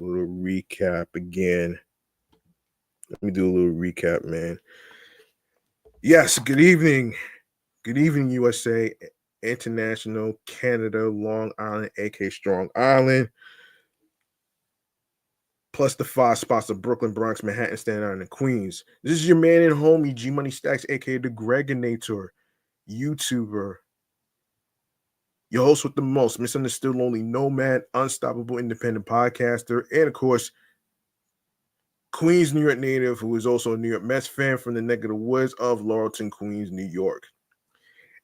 little recap again. Let me do a little recap, man. Yes, good evening. Good evening, USA, International, Canada, Long Island, aka Strong Island, plus the 5 spots of Brooklyn, Bronx, Manhattan, Staten Island, and Queens. This is your man and homie, G Money Stacks, aka the Gregonator, YouTuber, your host with the most, misunderstood, lonely nomad, unstoppable independent podcaster, and of course, Queens, New York native, who is also a New York Mets fan from the neck of the woods of Laurelton, Queens, New York.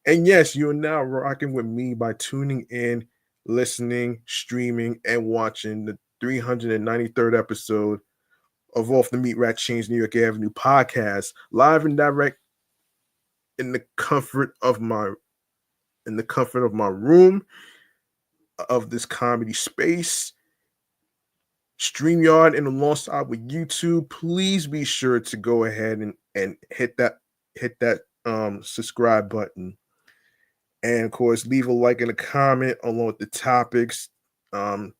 And yes, you are now rocking with me by tuning in, listening, streaming, and watching the 393rd episode of Off the Meat Rat Chainz New York Avenue podcast, live and direct in the comfort of my room of this comedy space. StreamYard and alongside with YouTube, please be sure to go ahead and hit that subscribe button. And of course, leave a like and a comment along with the topics.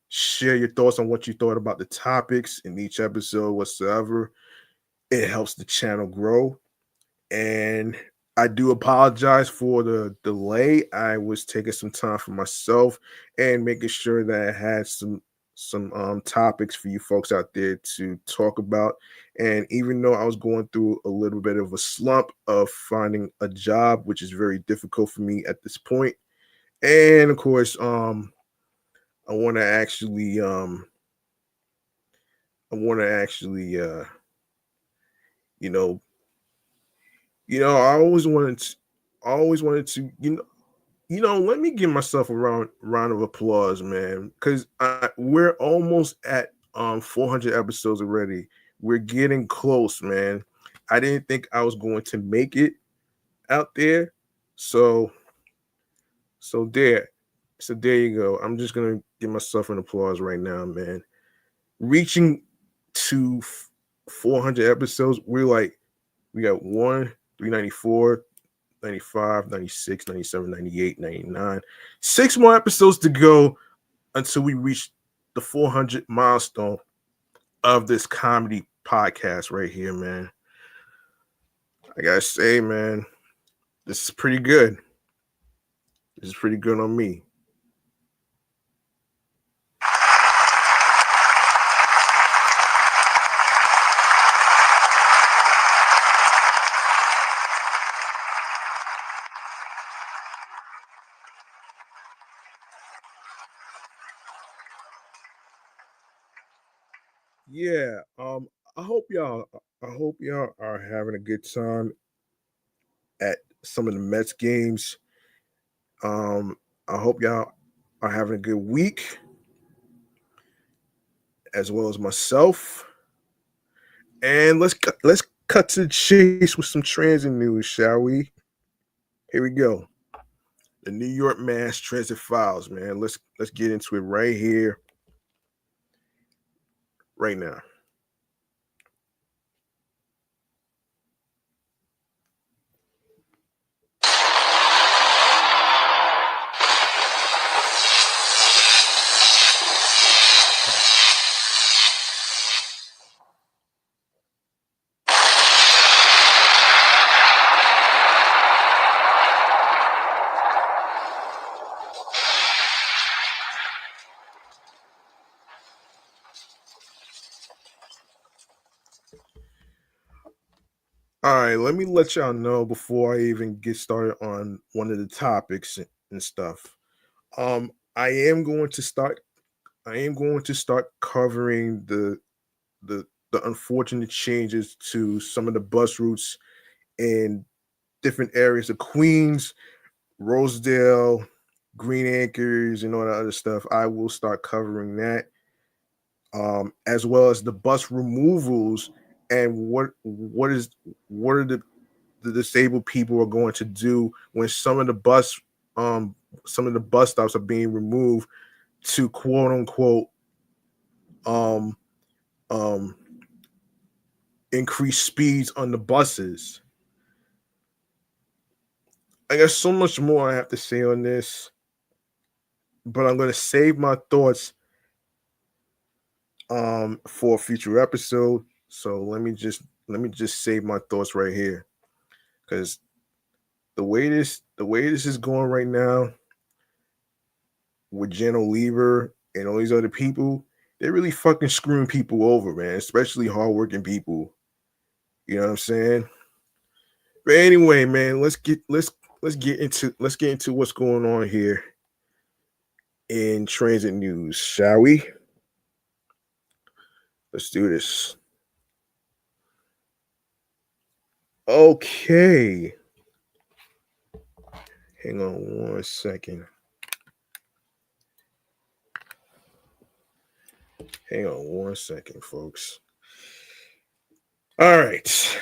Share your thoughts on what you thought about the topics in each episode whatsoever. It helps the channel grow. And I do apologize for the delay. I was taking some time for myself and making sure that I had some topics for you folks out there to talk about. And even though I was going through a little bit of a slump of finding a job, which is very difficult for me at this point, and of course, I want to actually, you know, I always wanted to, let me give myself a round of applause, man, because we're almost at 400 episodes already. We're getting close, man. I didn't think I was going to make it out there, so so there, so there you go. I'm just gonna give myself an applause right now, man. Reaching to 400 episodes, we got 394, 95, 96, 97, 98, 99. 6 more episodes to go until we reach the 400 milestone of this comedy podcast right here, man. I gotta say, man, this is pretty good. This is pretty good on me. Yeah, I hope y'all are having a good time at some of the Mets games. Um, I hope y'all are having a good week as well as myself. And let's cut to the chase with some transit news, shall we? Here we go. The New York Mass Transit Files, man. Let's get into it right here, right now. All right, let me let y'all know before I even get started on one of the topics and stuff. Um, I am going to start. I am going to start covering the unfortunate changes to some of the bus routes in different areas of Queens, Rosedale, Green Acres, and all that other stuff. I will start covering that, as well as the bus removals and what are the disabled people are going to do when some of the bus stops are being removed to quote unquote um um increase speeds on the buses. I got so much more I have to say on this, but I'm going to save my thoughts for a future episode. So let me just save my thoughts right here because the way this is going right now with Jen Oliver and all these other people, they're really fucking screwing people over, man. Especially hardworking people. You know what I'm saying? But anyway, man, let's get into what's going on here in transit news, shall we? Let's do this. Okay. Hang on one second. Hang on one second, folks. All right.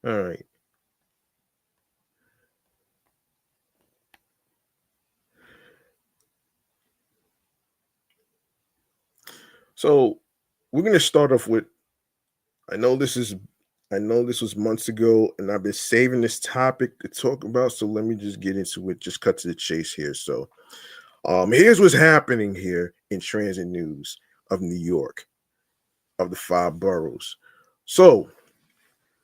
All right. So we're gonna start off with I know this is I know this was months ago and I've been saving this topic to talk about. So let me just get into it, just cut to the chase here. So here's what's happening here in transit news of New York, of the five boroughs. So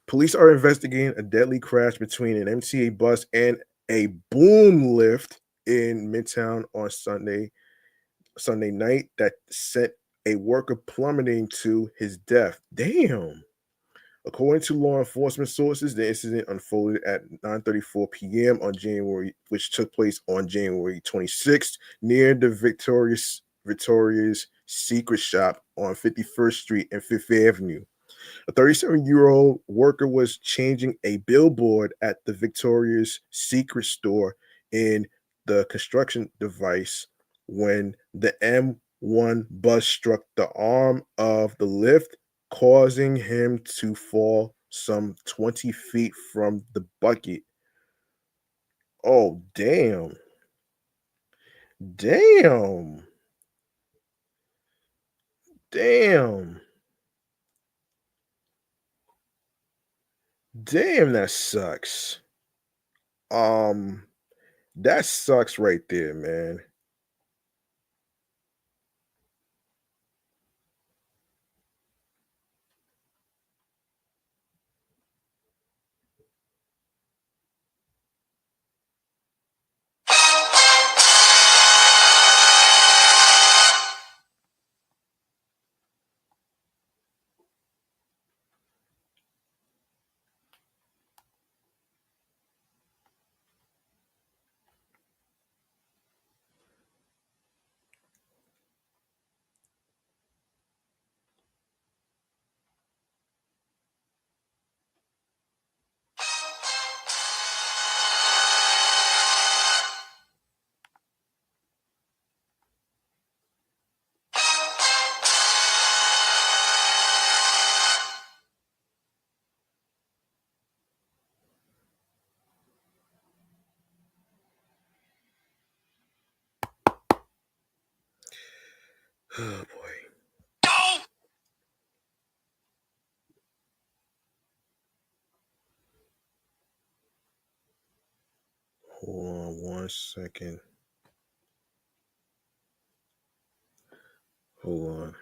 police are investigating a deadly crash between an MTA bus and a boom lift in Midtown on Sunday night that sent a worker plummeting to his death. Damn. According to law enforcement sources, the incident unfolded at 9:34 p.m. on January, which took place on January 26th near the Victoria's Secret Shop on 51st Street and Fifth Avenue. A 37-year-old worker was changing a billboard at the Victoria's Secret store in the construction device when the M1 bus struck the arm of the lift, causing him to fall some 20 feet from the bucket. Oh, damn. Damn. Damn. Damn, that sucks. Um, that sucks right there, man. Oh boy. Hold on one second. Hold on.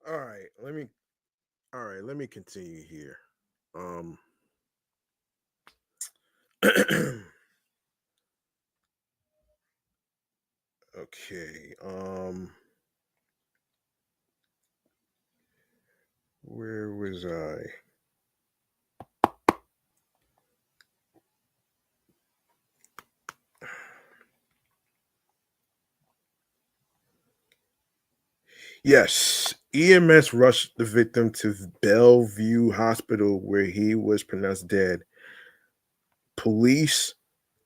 All right, let me continue here. Um okay. Where was I? Yes, EMS rushed the victim to Bellevue Hospital where he was pronounced dead. Police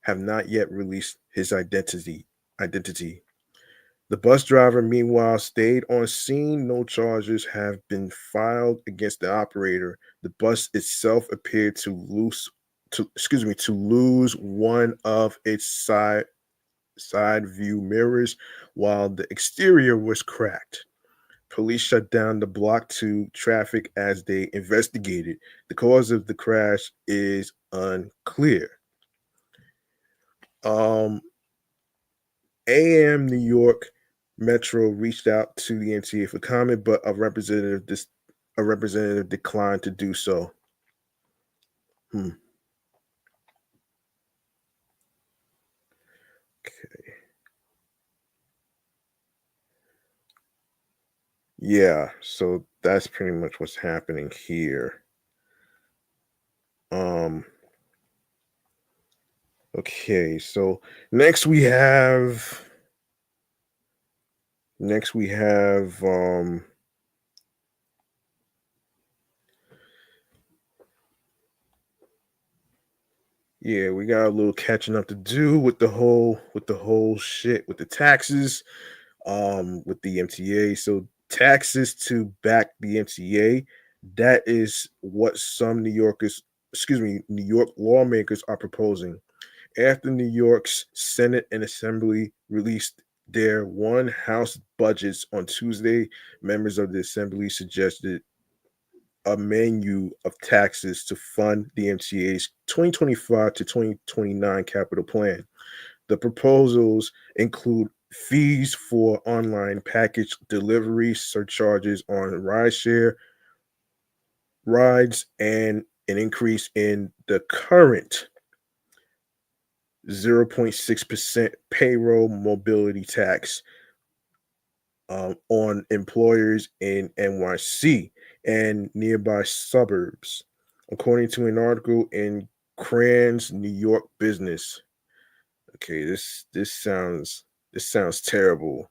have not yet released his identity. The bus driver, meanwhile, stayed on scene. No charges have been filed against the operator. The bus itself appeared to lose one of its side view mirrors, while the exterior was cracked. Police shut down the block to traffic as they investigated. The cause of the crash is unclear. Um, AM New York Metro reached out to the NTA for comment, but a representative declined to do so. Hmm. Okay. Yeah, so that's pretty much what's happening here. Um. Okay, so next we have next we have yeah, we got a little catching up to do with the whole shit with the taxes, with the MTA. So taxes to back the MTA, that is what some New York lawmakers are proposing. After New York's Senate and Assembly released their one House budgets on Tuesday, members of the Assembly suggested a menu of taxes to fund the MTA's 2025 to 2029 capital plan. The proposals include fees for online package delivery, surcharges on rideshare rides, and an increase in the current 0.6% payroll mobility tax on employers in NYC and nearby suburbs, according to an article in Cran's New York Business. Okay, this sounds terrible.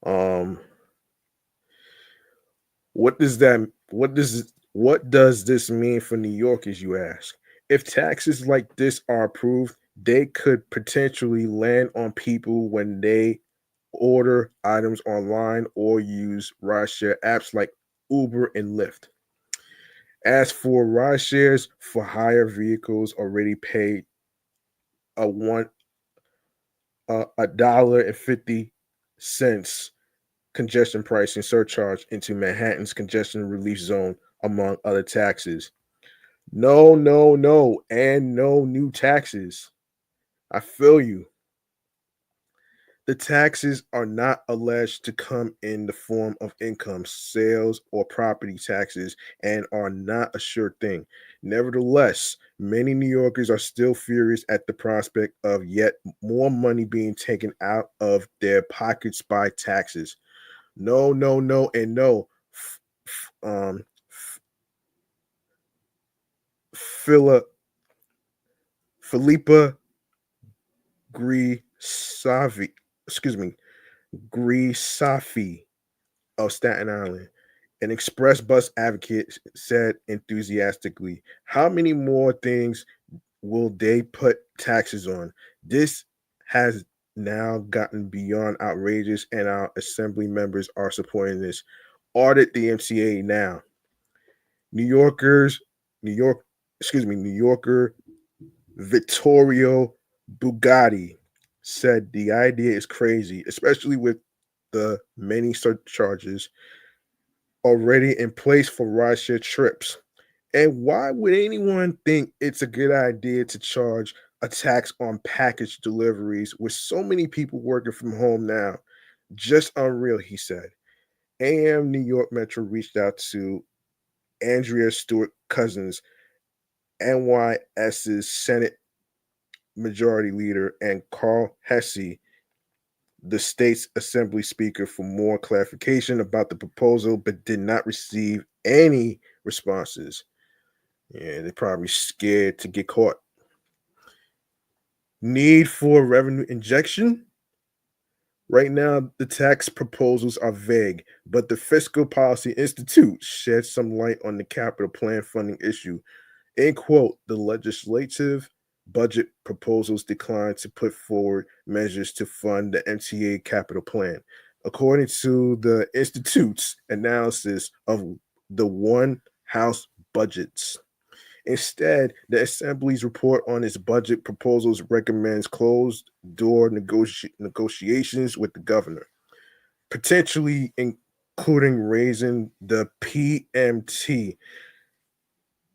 Um, what does this mean for New Yorkers, you ask? If taxes like this are approved, they could potentially land on people when they order items online or use rideshare apps like Uber and Lyft. As for rideshares for hire vehicles already paid a $1.50 congestion pricing surcharge into Manhattan's congestion relief zone, among other taxes. No, no, no, and no new taxes. I feel you. The taxes are not alleged to come in the form of income, sales, or property taxes and are not a sure thing. Nevertheless, many New Yorkers are still furious at the prospect of yet more money being taken out of their pockets by taxes. No, no, no, and no. Phila, Philippa Grisavi, excuse me, Grisafi of Staten Island, an express bus advocate, said enthusiastically, "How many more things will they put taxes on? This has now gotten beyond outrageous, and our assembly members are supporting this. Audit the MCA now." New Yorkers, New York, New Yorker Vittorio Bugatti said the idea is crazy, especially with the many surcharges already in place for rideshare trips. And why would anyone think it's a good idea to charge a tax on package deliveries with so many people working from home now? Just unreal, he said. AM New York Metro reached out to Andrea Stewart Cousins, NYS's Senate Majority Leader, and Carl Hesse, the state's Assembly Speaker, for more clarification about the proposal, but did not receive any responses. Yeah, they're probably scared to get caught. Need for revenue injection? Right now, the tax proposals are vague, but the Fiscal Policy Institute shed some light on the capital plan funding issue. In quote, the legislative budget proposals declined to put forward measures to fund the MTA capital plan. According to the Institute's analysis of the one house budgets. Instead, the Assembly's report on its budget proposals recommends closed door negotiations with the governor, potentially including raising the PMT.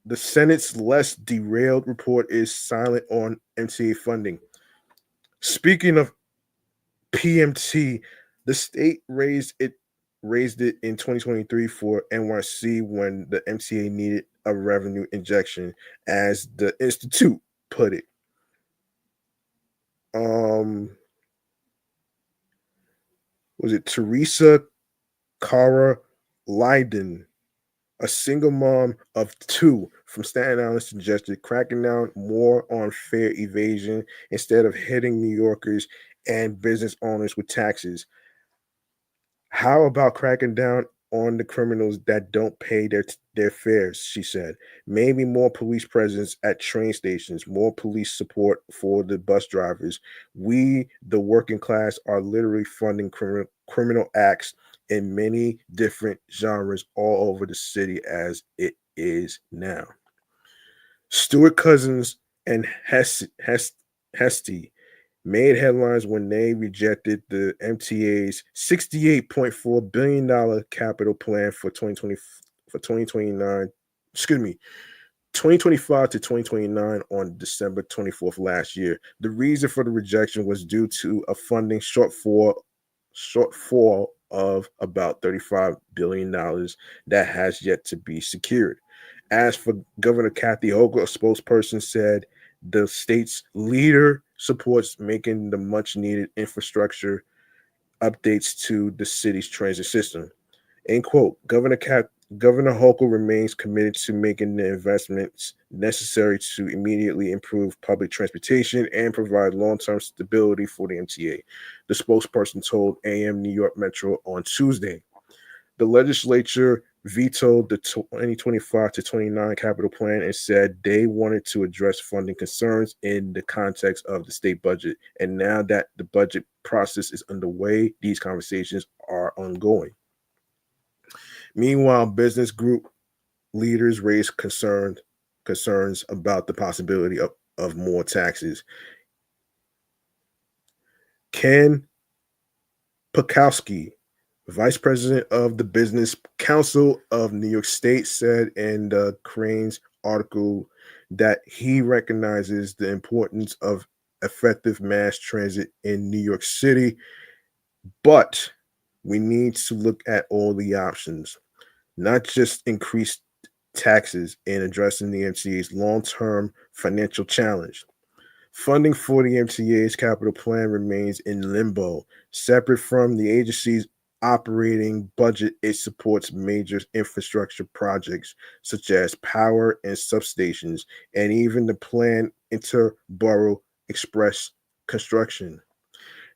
The Senate's less derailed report is silent on MTA funding. Speaking of PMT, the state raised it in 2023 for NYC when the MTA needed a revenue injection, as the institute put it. Um, was it Teresa Cara Leiden, a single mom of two from Staten Island, suggested cracking down more on fare evasion instead of hitting New Yorkers and business owners with taxes. How about cracking down on the criminals that don't pay their fares? She said. Maybe more police presence at train stations, more police support for the bus drivers. We, the working class, are literally funding criminal acts in many different genres all over the city as it is now. Stuart Cousins and Hesty made headlines when they rejected the MTA's $68.4 billion capital plan for 2020 for 2029, excuse me, 2025 to 2029 on December 24th last year. The reason for the rejection was due to a funding shortfall of about $35 billion that has yet to be secured. As for Governor Kathy Hochul, a spokesperson said the state's leader supports making the much needed infrastructure updates to the city's transit system. End quote. Governor Hochul remains committed to making the investments necessary to immediately improve public transportation and provide long-term stability for the MTA, the spokesperson told AM New York Metro on Tuesday. The legislature vetoed the 2025 to 29 capital plan and said they wanted to address funding concerns in the context of the state budget. And now that the budget process is underway, these conversations are ongoing. Meanwhile, business group leaders raised concerns about the possibility of more taxes. Ken Pukowski, vice president of the Business Council of New York State, said in the Crane's article that he recognizes the importance of effective mass transit in New York City, but we need to look at all the options, not just increase taxes in addressing the MTA's long-term financial challenge. Funding for the MTA's capital plan remains in limbo. Separate from the agency's operating budget, it supports major infrastructure projects such as power and substations, and even the planned interborough express construction.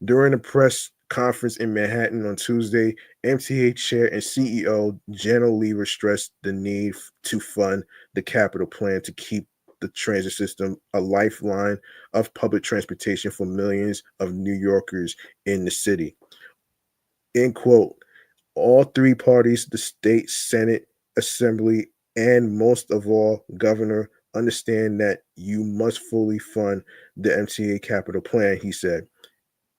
During a press conference in Manhattan on Tuesday, MTA Chair and CEO Janelle Lever stressed the need to fund the capital plan to keep the transit system a lifeline of public transportation for millions of New Yorkers in the city. End quote. All three parties, the state, Senate, Assembly, and most of all, Governor, understand that you must fully fund the MTA capital plan, he said.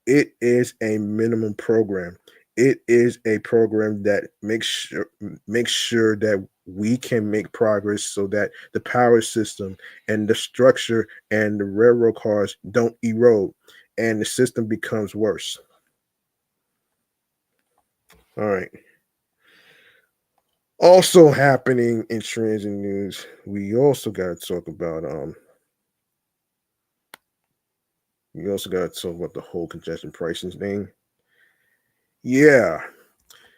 It is a minimum program. It is a program that makes sure that we can make progress so that the power system and the structure and the railroad cars don't erode and the system becomes worse. All right. Also happening in transit news, we also got to talk about the whole congestion pricing thing. Yeah,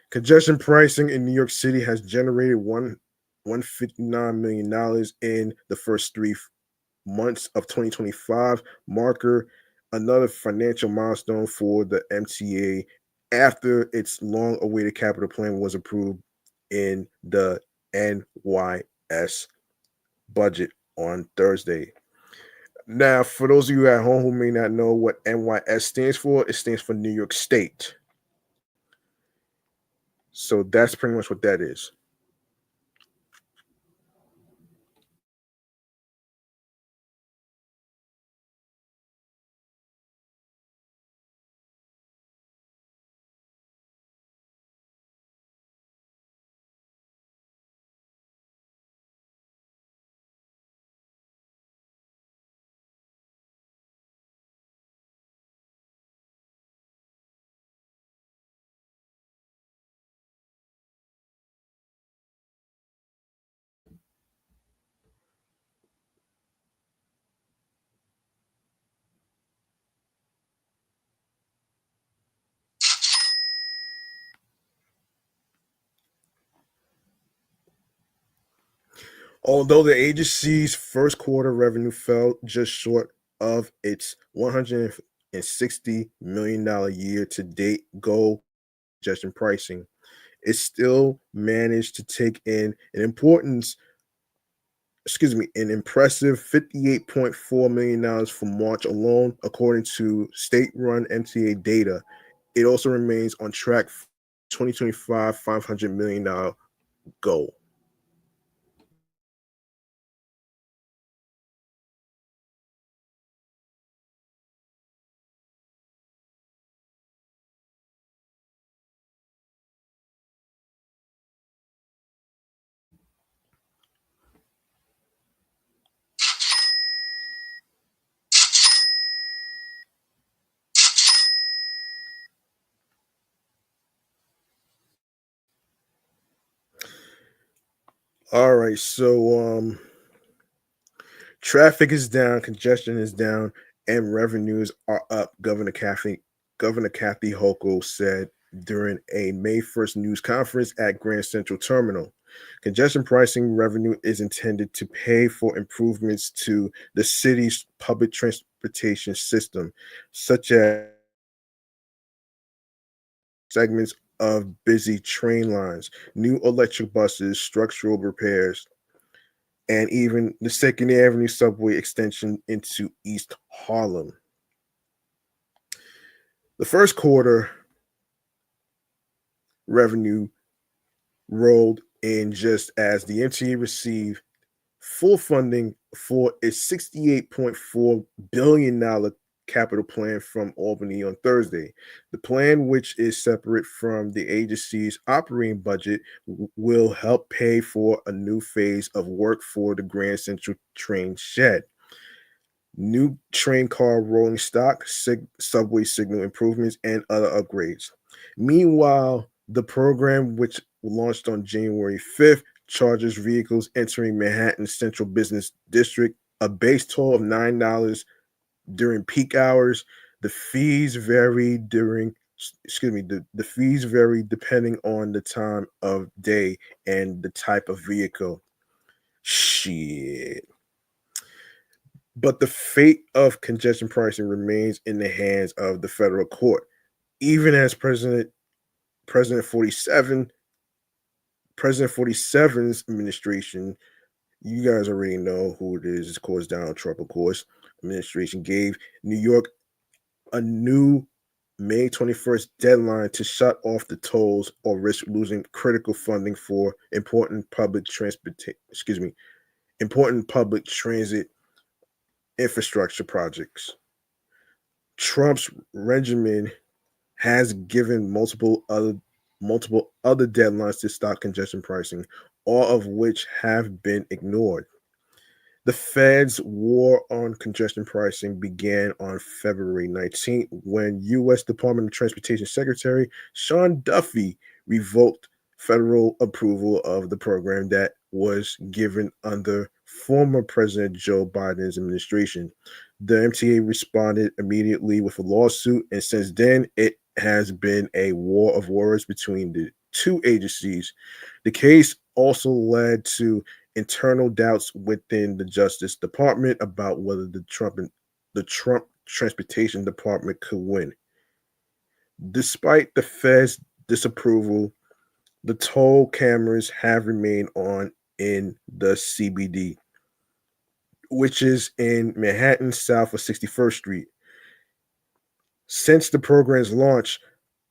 congestion pricing in New York City has generated $159 million in the first months of 2025, marker another financial milestone for the MTA after its long-awaited capital plan was approved in the NYS budget on Thursday. Now, for those of you at home who may not know what NYS stands for, it stands for New York State. So that's pretty much what that is. Although the agency's first quarter revenue fell just short of its $160 million year to date goal, congestion pricing, it still managed to take in an impressive $58.4 million for March alone, according to state-run MTA data. It also remains on track for 2025 $500 million goal. All right, so traffic is down, congestion is down, and revenues are up. Governor Kathy Hochul said during a May 1st news conference at Grand Central Terminal. Congestion pricing revenue is intended to pay for improvements to the city's public transportation system, such as segments of busy train lines, new electric buses, structural repairs, and even the Second Avenue subway extension into East Harlem. The first quarter revenue rolled in just as the MTA received full funding for its $68.4 billion capital plan from Albany on Thursday. The plan, which is separate from the agency's operating budget, will help pay for a new phase of work for the Grand Central train shed, new train car rolling stock, subway signal improvements, and other upgrades. Meanwhile, the program, which launched on January 5th, charges vehicles entering Manhattan's Central Business District a base toll of $9 during peak hours. The fees vary the fees vary depending on the time of day and the type of vehicle. Shit. But the fate of congestion pricing remains in the hands of the federal court. Even as President 47 President 47's administration, you guys already know who it is. It's course Donald Trump, of course. Administration gave New York a new May 21st deadline to shut off the tolls or risk losing critical funding for important public transit infrastructure projects. Trump's regimen has given multiple other deadlines to stop congestion pricing, all of which have been ignored. The Fed's war on congestion pricing began on February 19th when U.S. Department of Transportation Secretary Sean Duffy revoked federal approval of the program that was given under former President Joe Biden's administration. The MTA responded immediately with a lawsuit, and since then, it has been a war of words between the two agencies. The case also led to internal doubts within the Justice Department about whether the Trump Transportation Department could win. Despite the Fed's disapproval, the toll cameras have remained on in the CBD, which is in Manhattan, south of 61st Street. Since the program's launch,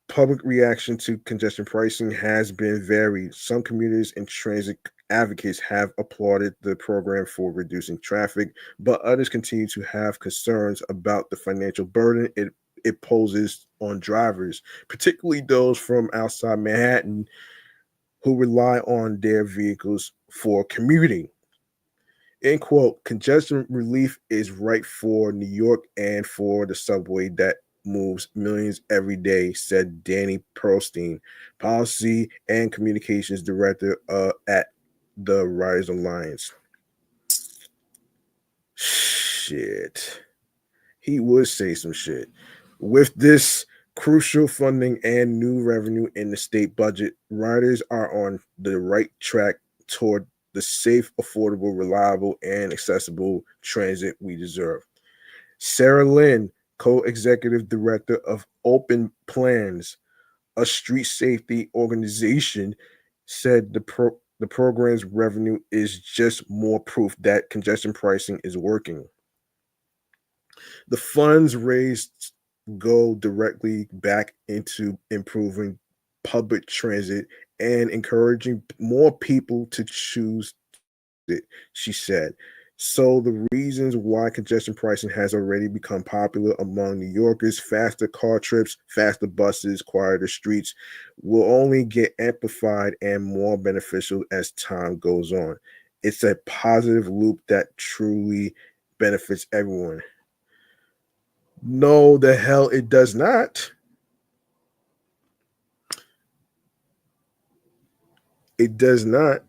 public reaction to congestion pricing has been varied. Some commuters and transit advocates have applauded the program for reducing traffic, but others continue to have concerns about the financial burden it poses on drivers, particularly those from outside Manhattan who rely on their vehicles for commuting. End quote. Congestion relief is right for New York and for the subway that moves millions every day, said Danny Pearlstein, Policy and Communications Director at the Riders Alliance. Shit. He would say some shit. With this crucial funding and new revenue in the state budget, riders are on the right track toward the safe, affordable, reliable, and accessible transit we deserve. Sarah Lynn, co executive director of Open Plans, a street safety organization, said the program's revenue is just more proof that congestion pricing is working. The funds raised go directly back into improving public transit and encouraging more people to choose it, she said. So the reasons why congestion pricing has already become popular among New Yorkers, faster car trips, faster buses, quieter streets, will only get amplified and more beneficial as time goes on. It's a positive loop that truly benefits everyone. No, the hell it does not. It does not.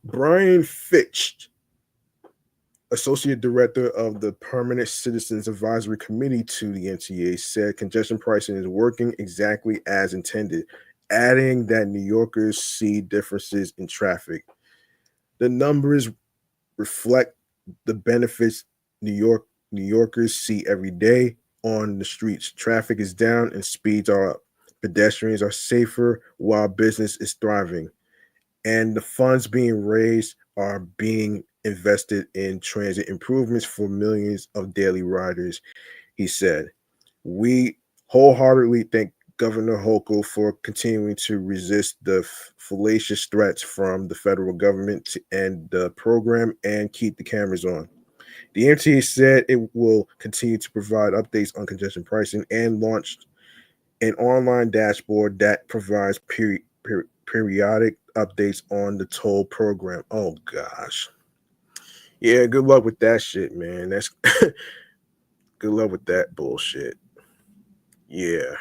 Brian Fitch, associate director of the Permanent Citizens Advisory Committee to the NTA, said congestion pricing is working exactly as intended, adding that New Yorkers see differences in traffic. The numbers reflect the benefits New Yorkers see every day on the streets. Traffic is down and speeds are up. Pedestrians are safer while business is thriving. And the funds being raised are being invested in transit improvements for millions of daily riders, he said. We wholeheartedly thank Governor Hochul for continuing to resist the fallacious threats from the federal government to end the program and keep the cameras on. The MTA said it will continue to provide updates on congestion pricing and launched an online dashboard that provides periodic updates on the toll program. Oh gosh. Yeah, good luck with that shit, man. That's good luck with that bullshit. Yeah.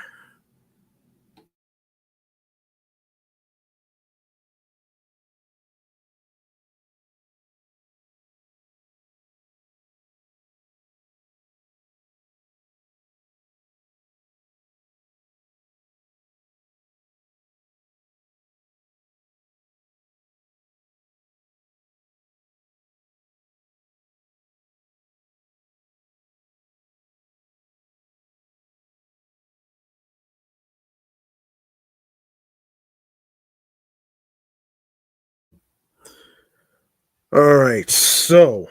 All right. So,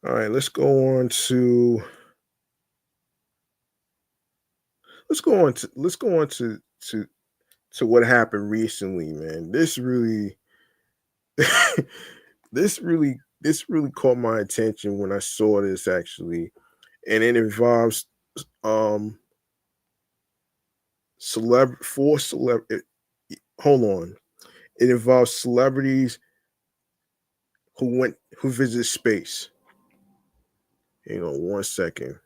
all right, let's go on to what happened recently, man. This really caught my attention when I saw this actually, and it involves um four celeb. Hold on. It involves celebrities who visit space. Hang on 1 second.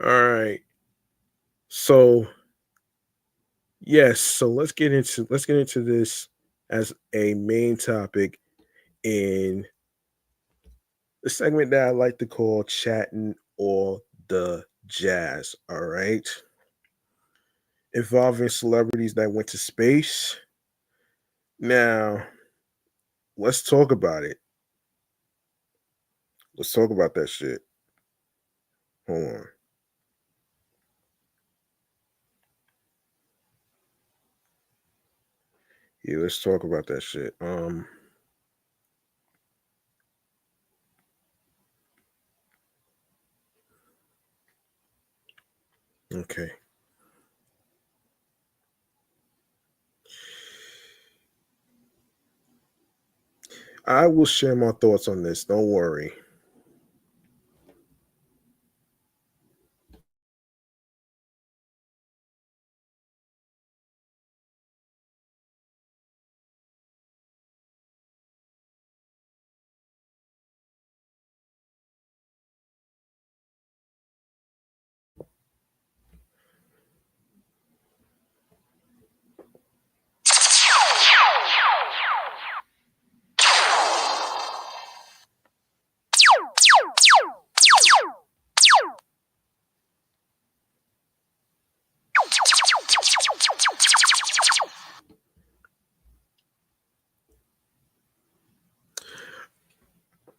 All right. So yes, so let's get into this as a main topic in the segment that I like to call chatting or the jazz. All right. Involving celebrities that went to space. Now, let's talk about it. Let's talk about that shit. Hold on. Yeah, let's talk about that shit. Okay. I will share my thoughts on this. Don't worry.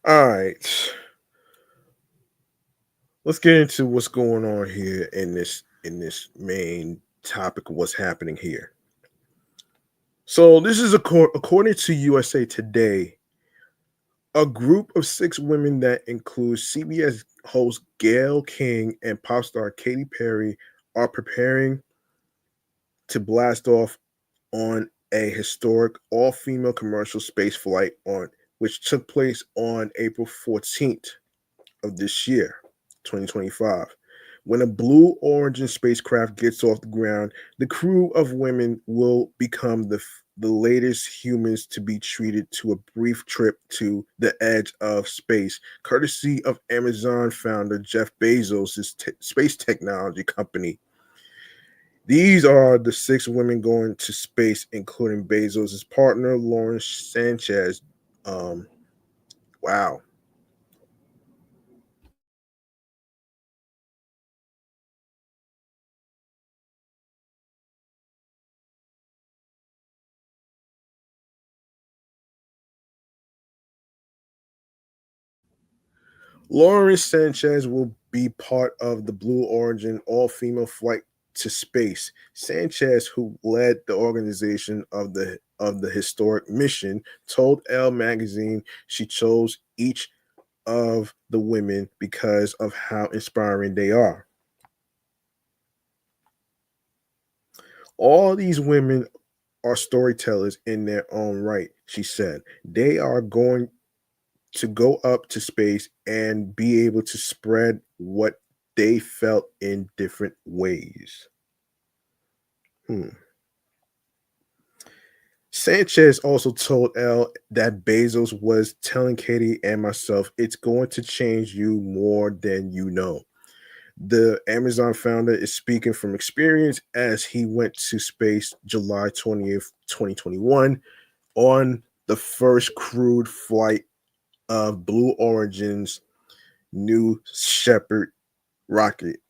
All right. Let's get into what's going on here in this main topic of what's happening here. So this is according to USA Today, a group of six women that includes CBS host Gayle King and pop star Katy Perry are preparing to blast off on a historic all-female commercial space flight on which took place on April 14th of this year, 2025. When a Blue Origin spacecraft gets off the ground, the crew of women will become the latest humans to be treated to a brief trip to the edge of space, courtesy of Amazon founder Jeff Bezos' space technology company. These are the six women going to space, including Bezos' partner, Lauren Sanchez. Um, wow. Lauren Sanchez will be part of the Blue Origin all female flight to space. Sanchez, who led the organization of the historic mission, told Elle magazine she chose each of the women because of how inspiring they are. All these women are storytellers in their own right, she said. They are going to go up to space and be able to spread what they felt in different ways. Hmm. Sanchez also told Elle that Bezos was telling Katie and myself, it's going to change you more than you know. The Amazon founder is speaking from experience as he went to space July 20th, 2021 on the first crewed flight of Blue Origin's New Shepard rocket.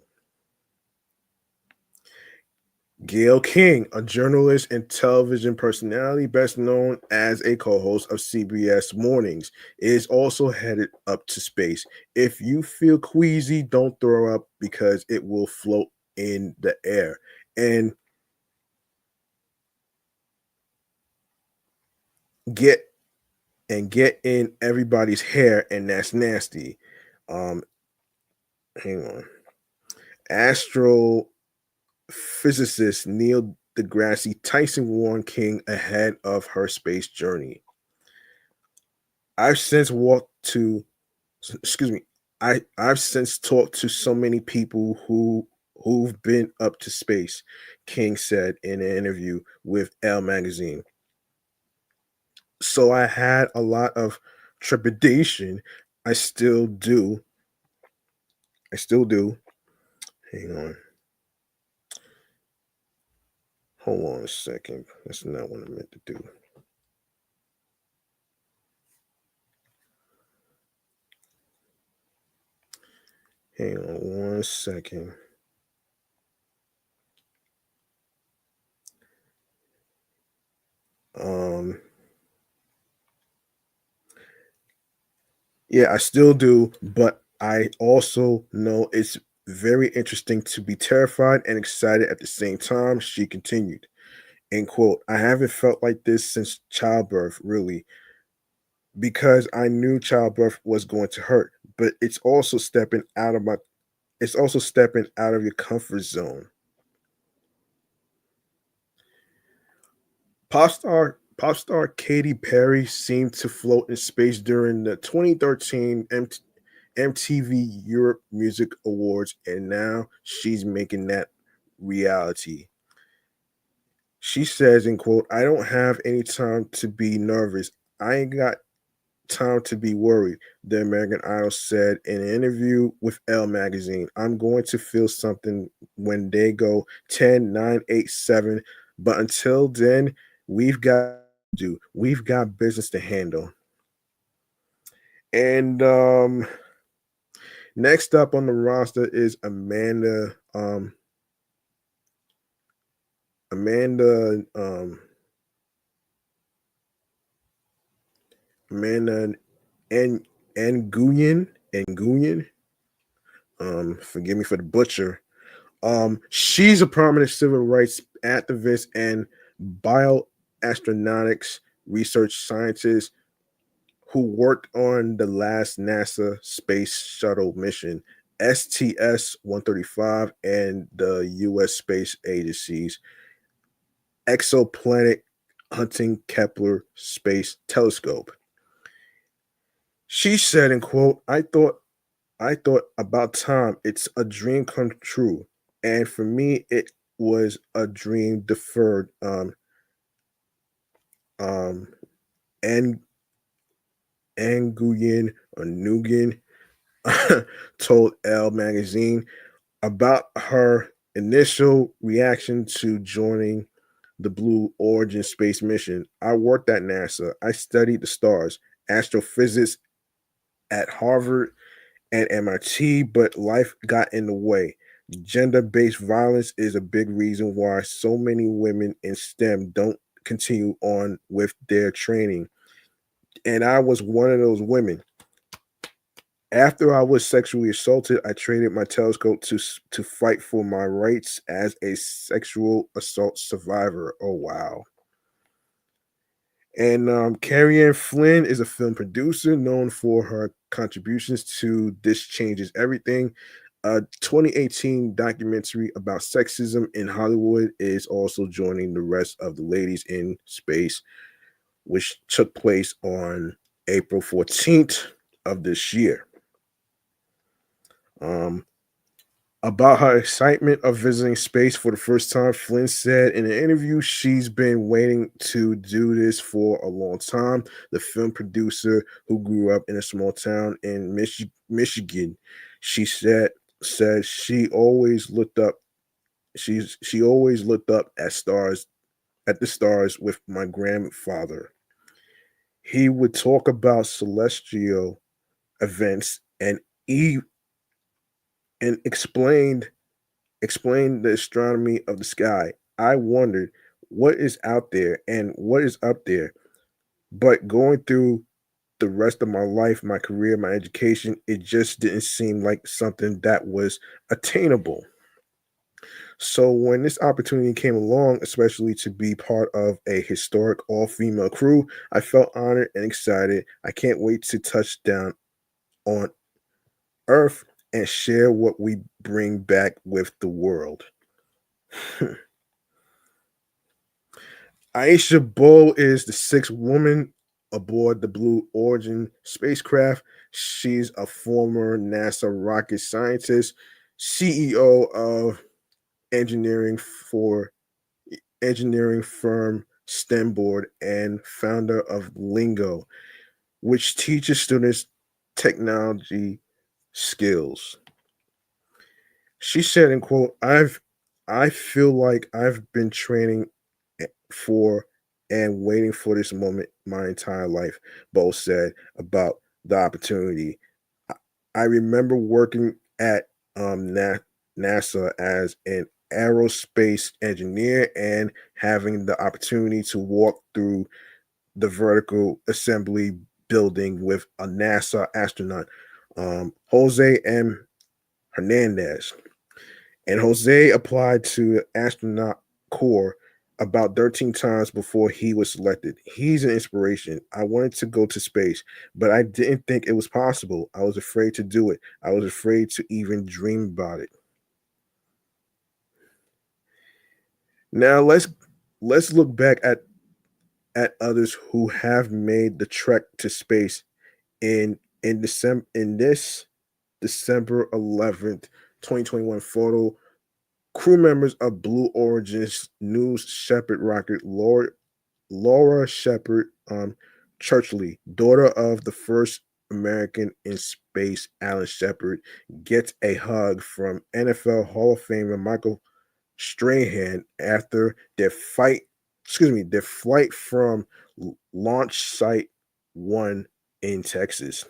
Gayle King, a journalist and television personality best known as a co-host of CBS Mornings, is also headed up to space. If you feel queasy, don't throw up because it will float in the air. and get get in everybody's hair, and that's nasty. Um, hang on. Astrophysicist Neil deGrasse Tyson warned King ahead of her space journey. I've since walked to, excuse me, I've since talked to so many people who've been up to space, King said in an interview with Elle magazine. So I had a lot of trepidation. I still do. I still do. Hang on. Hold on a second. That's not what I meant to do. Hang on one second. Um, yeah, I still do, but I also know it's very interesting to be terrified and excited at the same time, she continued. End quote. I haven't felt like this since childbirth, really, because I knew childbirth was going to hurt, but it's also stepping out of your comfort zone. Pop star Katy Perry seemed to float in space during the 2013 MTV Europe Music Awards, and now she's making that reality. She says, in quote, I don't have any time to be nervous. I ain't got time to be worried, the American Idol said in an interview with Elle magazine. I'm going to feel something when they go 10, 9, 8, 7. But until then, we've got business to handle. And next up on the roster is Amanda Amanda and Nguyen. Forgive me for the butcher. She's a prominent civil rights activist and bioastronautics research scientist who worked on the last NASA space shuttle mission, STS 135, and the US Space Agency's exoplanet hunting Kepler Space Telescope. She said, in quote, I thought about time. It's a dream come true. And for me, it was a dream deferred. Um, and Nguyen or Nguyen told Elle magazine about her initial reaction to joining the Blue Origin space mission. I worked at NASA. I studied the stars, astrophysics at Harvard and MIT, but life got in the way. Gender based violence is a big reason why so many women in STEM don't continue on with their training. And I was one of those women. After I was sexually assaulted, I traded my telescope to fight for my rights as a sexual assault survivor. Oh wow! And Carrie Ann Flynn is a film producer known for her contributions to This Changes Everything. A 2018 documentary about sexism in Hollywood is also joining the rest of the ladies in space, which took place on April 14th of this year. Um, About her excitement of visiting space for the first time, Flynn said in an interview she's been waiting to do this for a long time. The film producer, who grew up in a small town in Michigan, she said she always looked up at the stars with my grandfather. He would talk about celestial events e and explained the astronomy of the sky. I wondered what is out there and what is up there. But going through the rest of my life, my career, my education, it just didn't seem like something that was attainable. So when this opportunity came along, especially to be part of a historic all-female crew, I felt honored and excited. I can't wait to touch down on Earth and share what we bring back with the world. Aisha Bull is the sixth woman aboard the Blue Origin spacecraft. She's a former NASA rocket scientist, CEO of engineering for engineering firm STEMboard, and founder of Lingo, which teaches students technology skills. She said, in quote, I feel like I've been training for and waiting for this moment my entire life, Bo said about the opportunity. I I remember working at NASA as an aerospace engineer and having the opportunity to walk through the vertical assembly building with a NASA astronaut, Jose M. Hernandez. And Jose applied to astronaut corps about 13 times before he was selected. He's an inspiration. I wanted to go to space, but I didn't think it was possible. I was afraid to do it. I was afraid to even dream about it. Now let's look back at others who have made the trek to space in this December 11th, 2021 photo. Crew members of Blue Origin's New Shepard rocket, Laura Shepard Churchley, daughter of the first American in space, Alan Shepard, gets a hug from NFL Hall of Famer Michael Strahan after their flight from Launch Site 1 in Texas.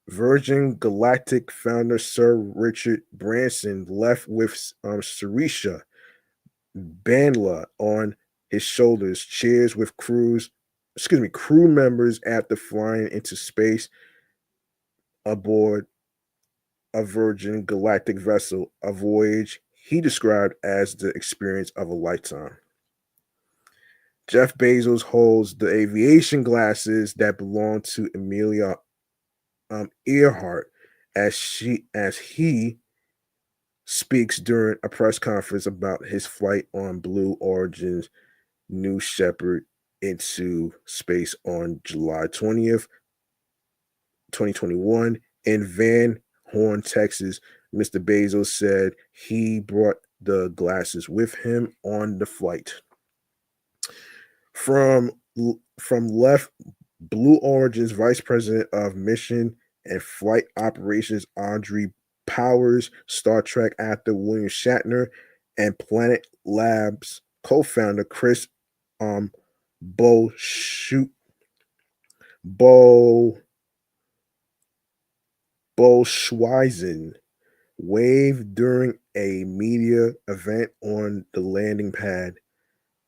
Virgin Galactic founder Sir Richard Branson left with Sarisha Bandla on his shoulders, cheers with crew members after flying into space aboard a Virgin Galactic vessel, a voyage he described as the experience of a lifetime. Jeff Bezos holds the aviation glasses that belong to Amelia Earhart as he speaks during a press conference about his flight on Blue Origin's New Shepard into space on July 20th, 2021 in Van Horn, Texas. Mr. Bezos said he brought the glasses with him on the flight. From left, Blue Origin's Vice President of Mission and Flight Operations Audrey Powers, Star Trek actor William Shatner, and Planet Labs co-founder Chris Bo Shoot Bo Schweisen waved during a media event on the landing pad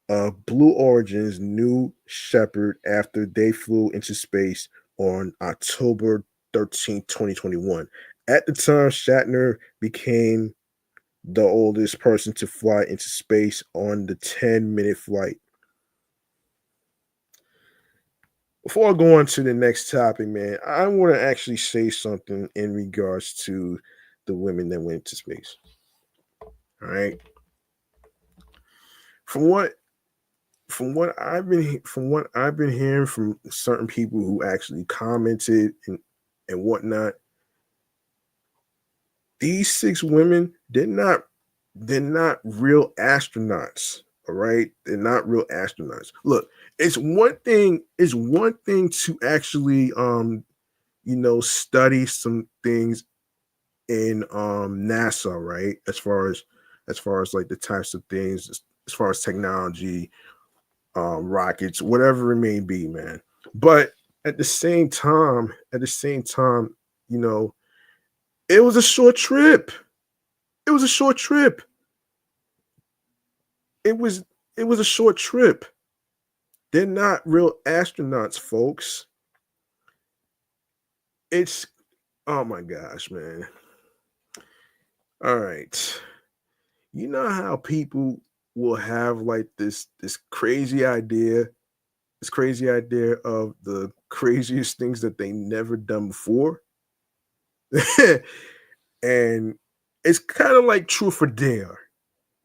of Blue Origin's New Shepard after they flew into space on October 13th, 2021. At the time, Shatner became the oldest person to fly into space on the 10-minute flight. Before I go on to the next topic, man, I want to actually say something in regards to the women that went to space. All right. From what from what I've been hearing from certain people who actually commented and whatnot, these six women, they're not real astronauts. All right. They're not real astronauts. Look, it's one thing to actually study some things in NASA, right? As far as like the types of things, as far as technology, rockets, whatever it may be, man. But at the same time, you know, it was a short trip. It was a short trip. It was it was a short trip. They're not real astronauts, folks. It's oh my gosh, man. All right. You know how people will have like this crazy idea of the craziest things that they never done before. And it's kind of like truth or dare.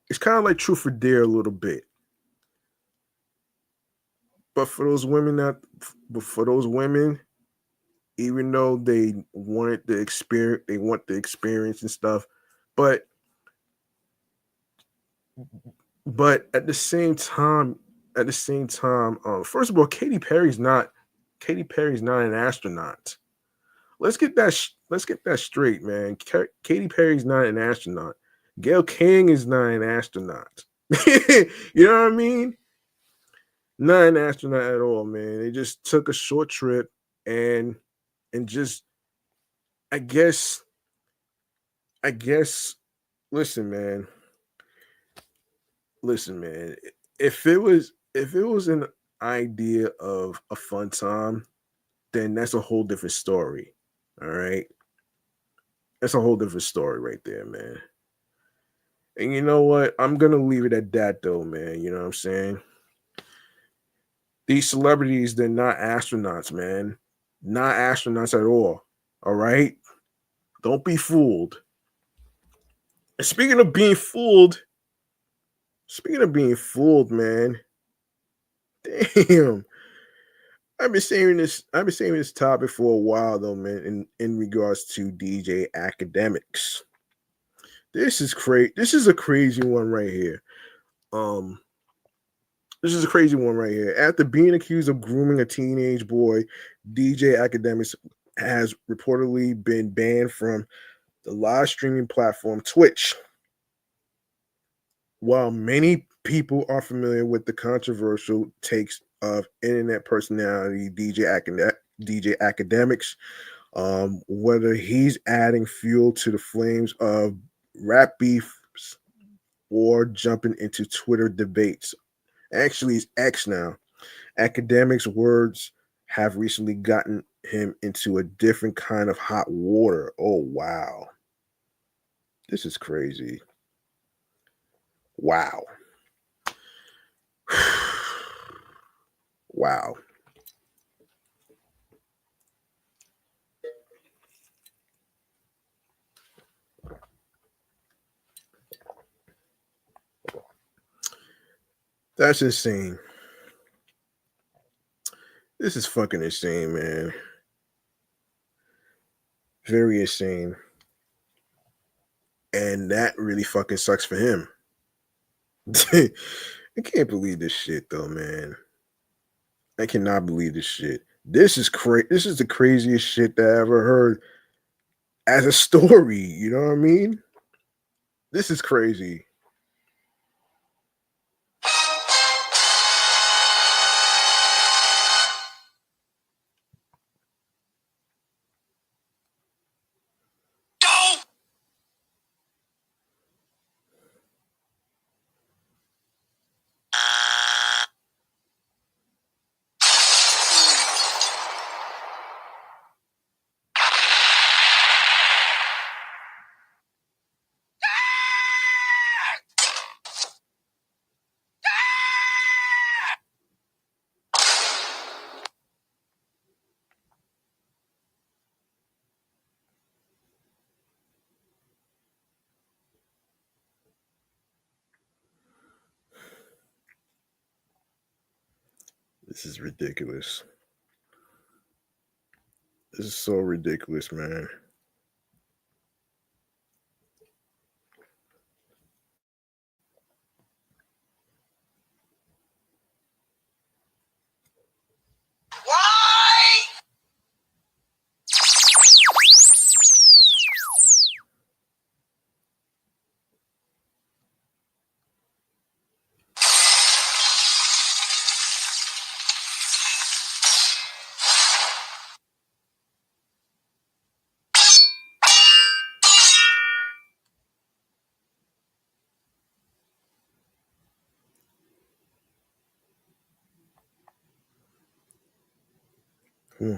It's kind of like truth or dare a little bit. But for those women but for those women, even though they wanted the experience, they want the experience and stuff. But at the same time, first of all, Katy Perry's not an astronaut. Let's get that straight, man. Katy Perry's not an astronaut. Gail King is not an astronaut. You know what I mean? Not an astronaut at all, man. They just took a short trip and just I guess I guess listen, man. Listen, man. If it was an idea of a fun time, then that's a whole different story. All right. That's a whole different story right there, man. And you know what? I'm gonna leave it at that though, man. You know what I'm saying? These celebrities, they're not astronauts, man. Not astronauts at all. All right? Don't be fooled. And speaking of being fooled, man. Damn. I've been saying this topic for a while though, man, in regards to DJ Academics. This is a crazy one right here. Um this is a crazy one right here. After being accused of grooming a teenage boy, DJ Academics has reportedly been banned from the live streaming platform Twitch. While many people are familiar with the controversial takes of internet personality DJ Academics, whether he's adding fuel to the flames of rap beefs or jumping into Twitter debates. Actually, it's X now. Academics' words have recently gotten him into a different kind of hot water. Oh, wow. This is crazy. Wow. Wow. That's insane. This is fucking insane, man. Very insane. And that really fucking sucks for him. I can't believe this shit though, man. I cannot believe this shit. This is crazy. This is the craziest shit that I ever heard as a story. You know what I mean? This is crazy. This is ridiculous. This is so ridiculous, man. Hmm.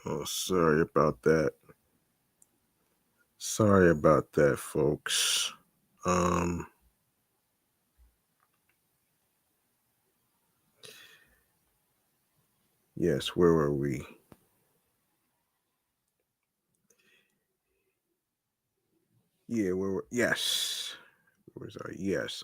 Oh, sorry about that. Sorry about that, folks. Yes, where were we? Yeah, where were yes. Where's our yes?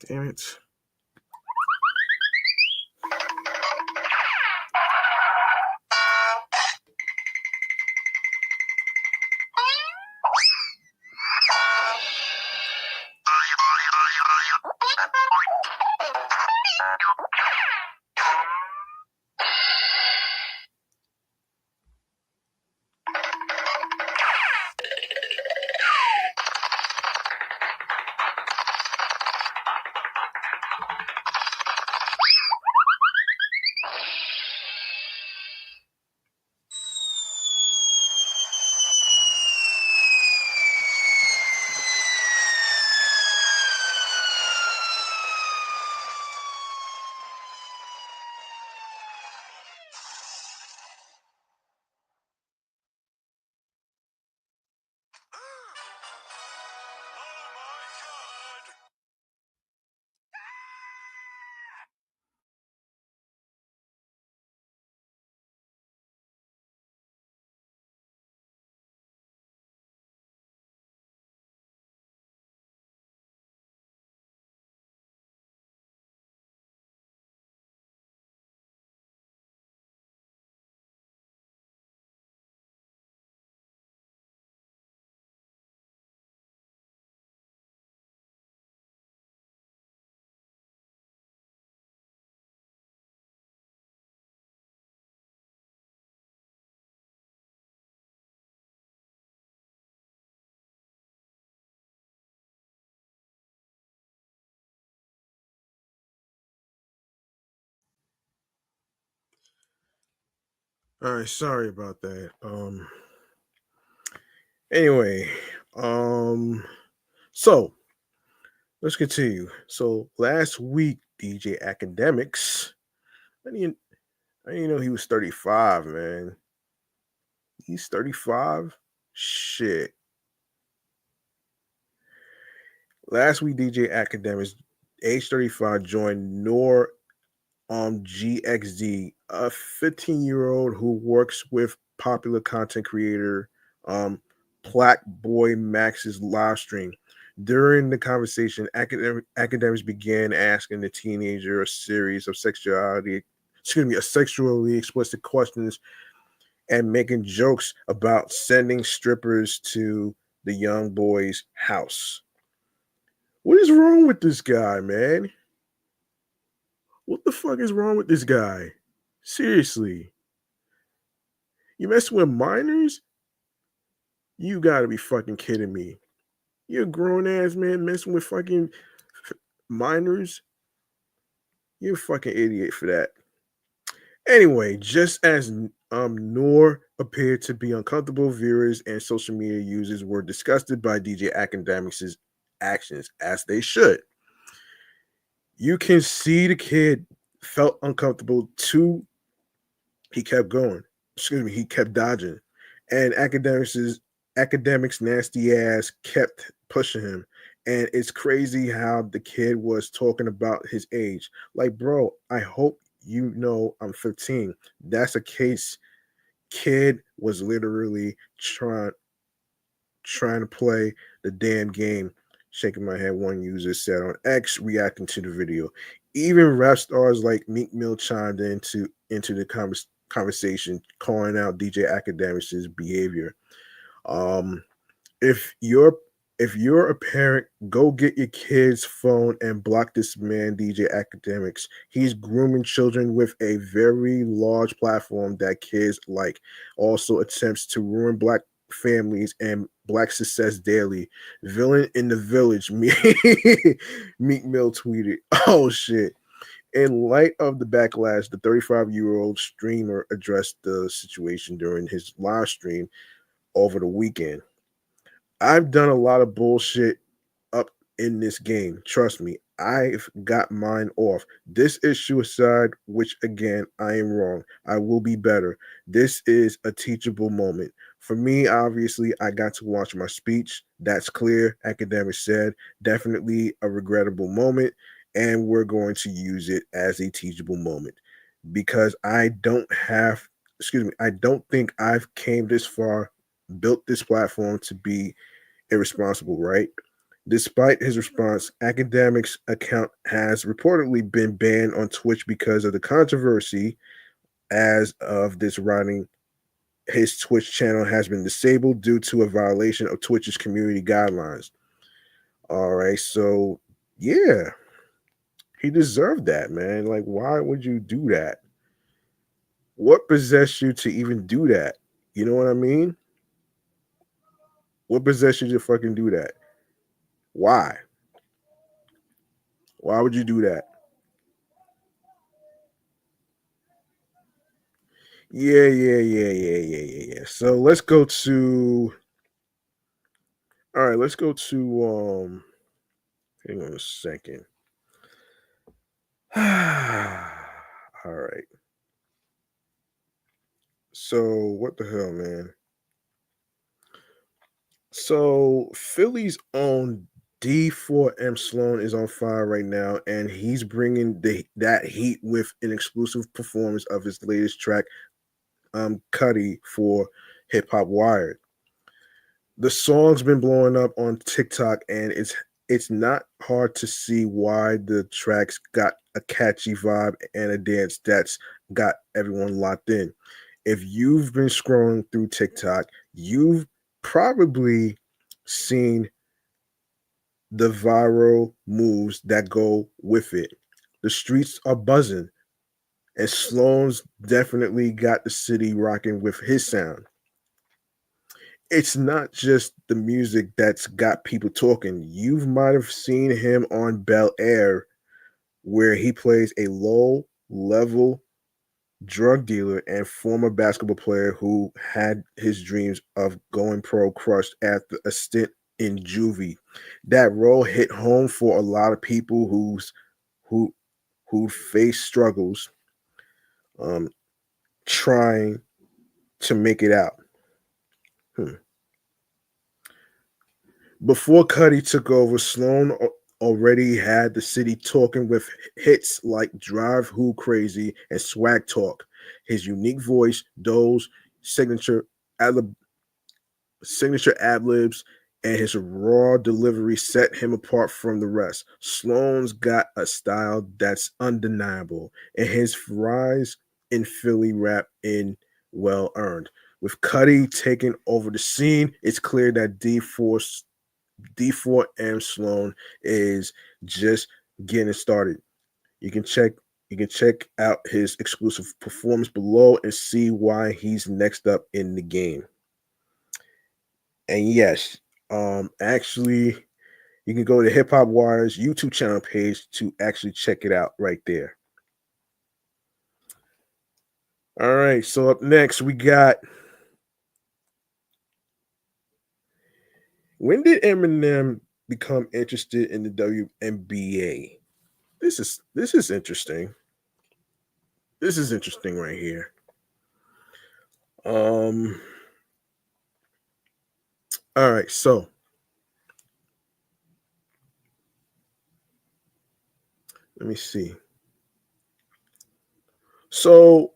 Damn it. All right, sorry about that. Anyway, um so let's continue. So last week, DJ Academics, I didn't I didn't know he was 35, man. He's 35? Shit. Last week, DJ Academics, age 35, joined Nor GXD, a 15-year-old who works with popular content creator Black Boy Max's live stream. During the conversation, academics began asking the teenager a series of sexually explicit questions and making jokes about sending strippers to the young boy's house. What is wrong with this guy, man? What the fuck is wrong with this guy? Seriously. You messing with minors? You gotta be fucking kidding me. You're a grown ass man messing with fucking minors? You're a fucking idiot for that. Anyway, just as Noor appeared to be uncomfortable, viewers and social media users were disgusted by DJ Academics' actions, as they should. You can see the kid felt uncomfortable too. He kept going. Excuse me, he kept dodging. And academics nasty ass kept pushing him. And it's crazy how the kid was talking about his age. Like, bro, I hope you know I'm 15. That's a case. Kid was literally trying to play the damn game. Shaking my head, one user said on X, reacting to the video. Even rap stars like Meek Mill chimed into the conversation, calling out DJ Academics' behavior. Um, if you're if you're a parent, go get your kid's phone and block this man, DJ Academics. He's grooming children with a very large platform that kids like. Also attempts to ruin black families and black success daily. Villain in the village. Meek Mill tweeted. Oh shit. In light of the backlash, the 35-year-old streamer addressed the situation during his live stream over the weekend. I've done a lot of bullshit up in this game. Trust me, I've got mine off. This is suicide, which again, I am wrong. I will be better. This is a teachable moment. For me, obviously, I got to watch my speech. That's clear. Academic said, definitely a regrettable moment, and we're going to use it as a teachable moment because I don't think I've came this far, built this platform to be irresponsible, right? Despite his response, Academics' account has reportedly been banned on Twitch because of the controversy. As of this writing, his Twitch channel has been disabled due to a violation of Twitch's community guidelines. All right, so yeah, he deserved that, man. Like, why would you do that? What possessed you to even do that? You know what I mean? What possessed you to fucking do that? Why? Why would you do that? Yeah. So let's go to all right, let's go to hang on a second. All right. So what the hell, man? So Philly's own D4M Sloan is on fire right now, and he's bringing that heat with an exclusive performance of his latest track, Cudi, for Hip Hop Wired. The song's been blowing up on TikTok, and it's not hard to see why the tracks got a catchy vibe and a dance that's got everyone locked in. If you've been scrolling through TikTok, you've probably seen the viral moves that go with it. The streets are buzzing, and Sloan's definitely got the city rocking with his sound. It's not just the music that's got people talking. You might have seen him on Bel Air, where he plays a low level drug dealer, and former basketball player who had his dreams of going pro crushed after a stint in juvie. That role hit home for a lot of people who who face struggles um, trying to make it out. Hmm. Before Cudi took over, Sloan already had the city talking with hits like Drive Who Crazy and Swag Talk. His unique voice, those signature ad signature ad libs, and his raw delivery set him apart from the rest. Sloan's got a style that's undeniable, and his rise in Philly rap in well earned. With Cudi taking over the scene, it's clear that D4M Sloan is just getting started. You can check you can check out his exclusive performance below and see why he's next up in the game. And yes, actually, you can go to Hip Hop Wire's YouTube channel page to actually check it out right there. All right, so up next we got, when did Eminem become interested in the WNBA? This is interesting. This is interesting right here. Um all right, so let me see. So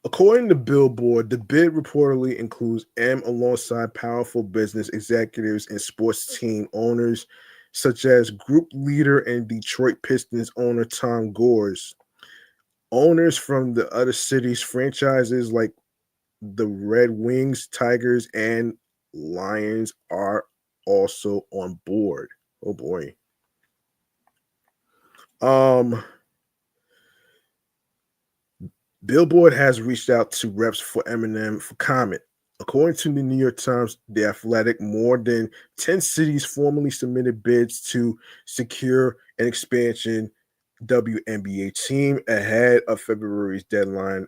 according to Billboard, the bid reportedly includes M alongside powerful business executives and sports team owners, such as group leader and Detroit Pistons owner Tom Gores. Owners from the other cities' franchises like the Red Wings, Tigers, and Lions are also on board. Oh boy. Um, Billboard has reached out to reps for Eminem for comment. According to the New York Times, The Athletic, more than 10 cities formally submitted bids to secure an expansion WNBA team ahead of February's deadline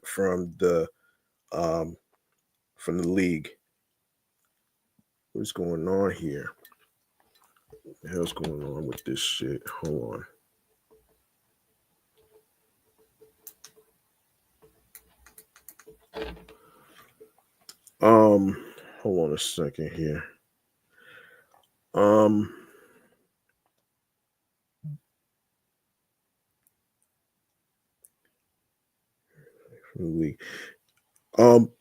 um, from the league. What's going on here? What the hell's going on with this shit? Hold on. Hold on a second here. Um, league.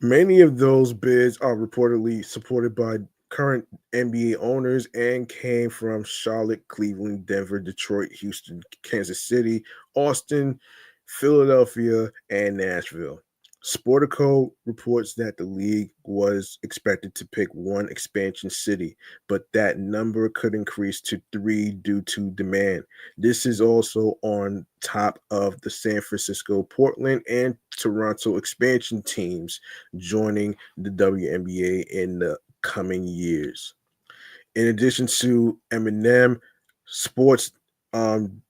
Many of those bids are reportedly supported by current NBA owners and came from Charlotte, Cleveland, Denver, Detroit, Houston, Kansas City, Austin, Philadelphia, and Nashville. Sportico reports that the league was expected to pick one expansion city, but that number could increase to three due to demand. This is also on top of the San Francisco, Portland, and Toronto expansion teams joining the WNBA in the coming years. In addition to Eminem, sports um,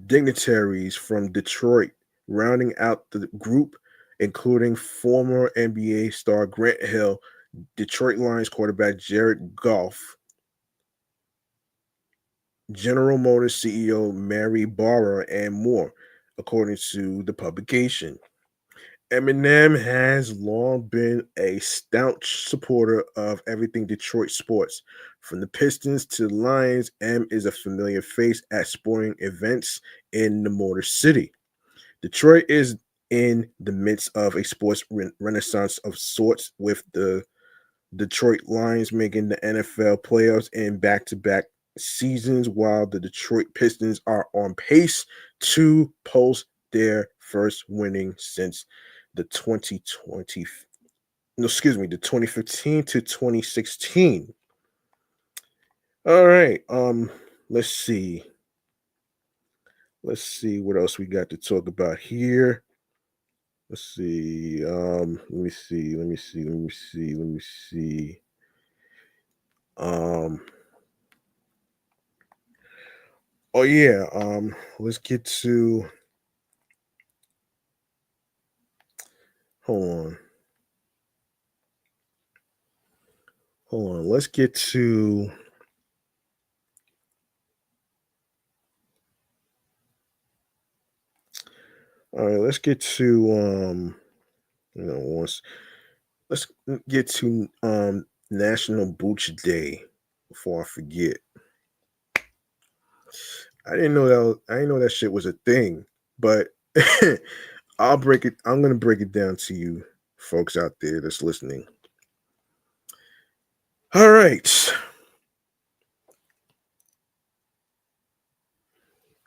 dignitaries from Detroit rounding out the group, including former NBA star Grant Hill, Detroit Lions quarterback Jared Goff, General Motors CEO Mary Barra, and more, according to the publication. Eminem has long been a staunch supporter of everything Detroit sports. From the Pistons to the Lions, M is a familiar face at sporting events in the Motor City. Detroit is in the midst of a sports renaissance of sorts, with the Detroit Lions making the NFL playoffs in back to back seasons, while the Detroit Pistons are on pace to post their first winning since the 2020, no, excuse me, the 2015 to 2016. All right. Let's see. Let's see what else we got to talk about here. Let's see. Let me see. Let me see. Let me see. Let me see. Um, oh yeah. Let's get to Hold on. Hold on. Let's get to. All right. Let's get to. Once. Let's get to National Booch Day before I forget. I didn't know I didn't know that shit was a thing, but I'll break it. I'm gonna break it down to you, folks out there that's listening. All right,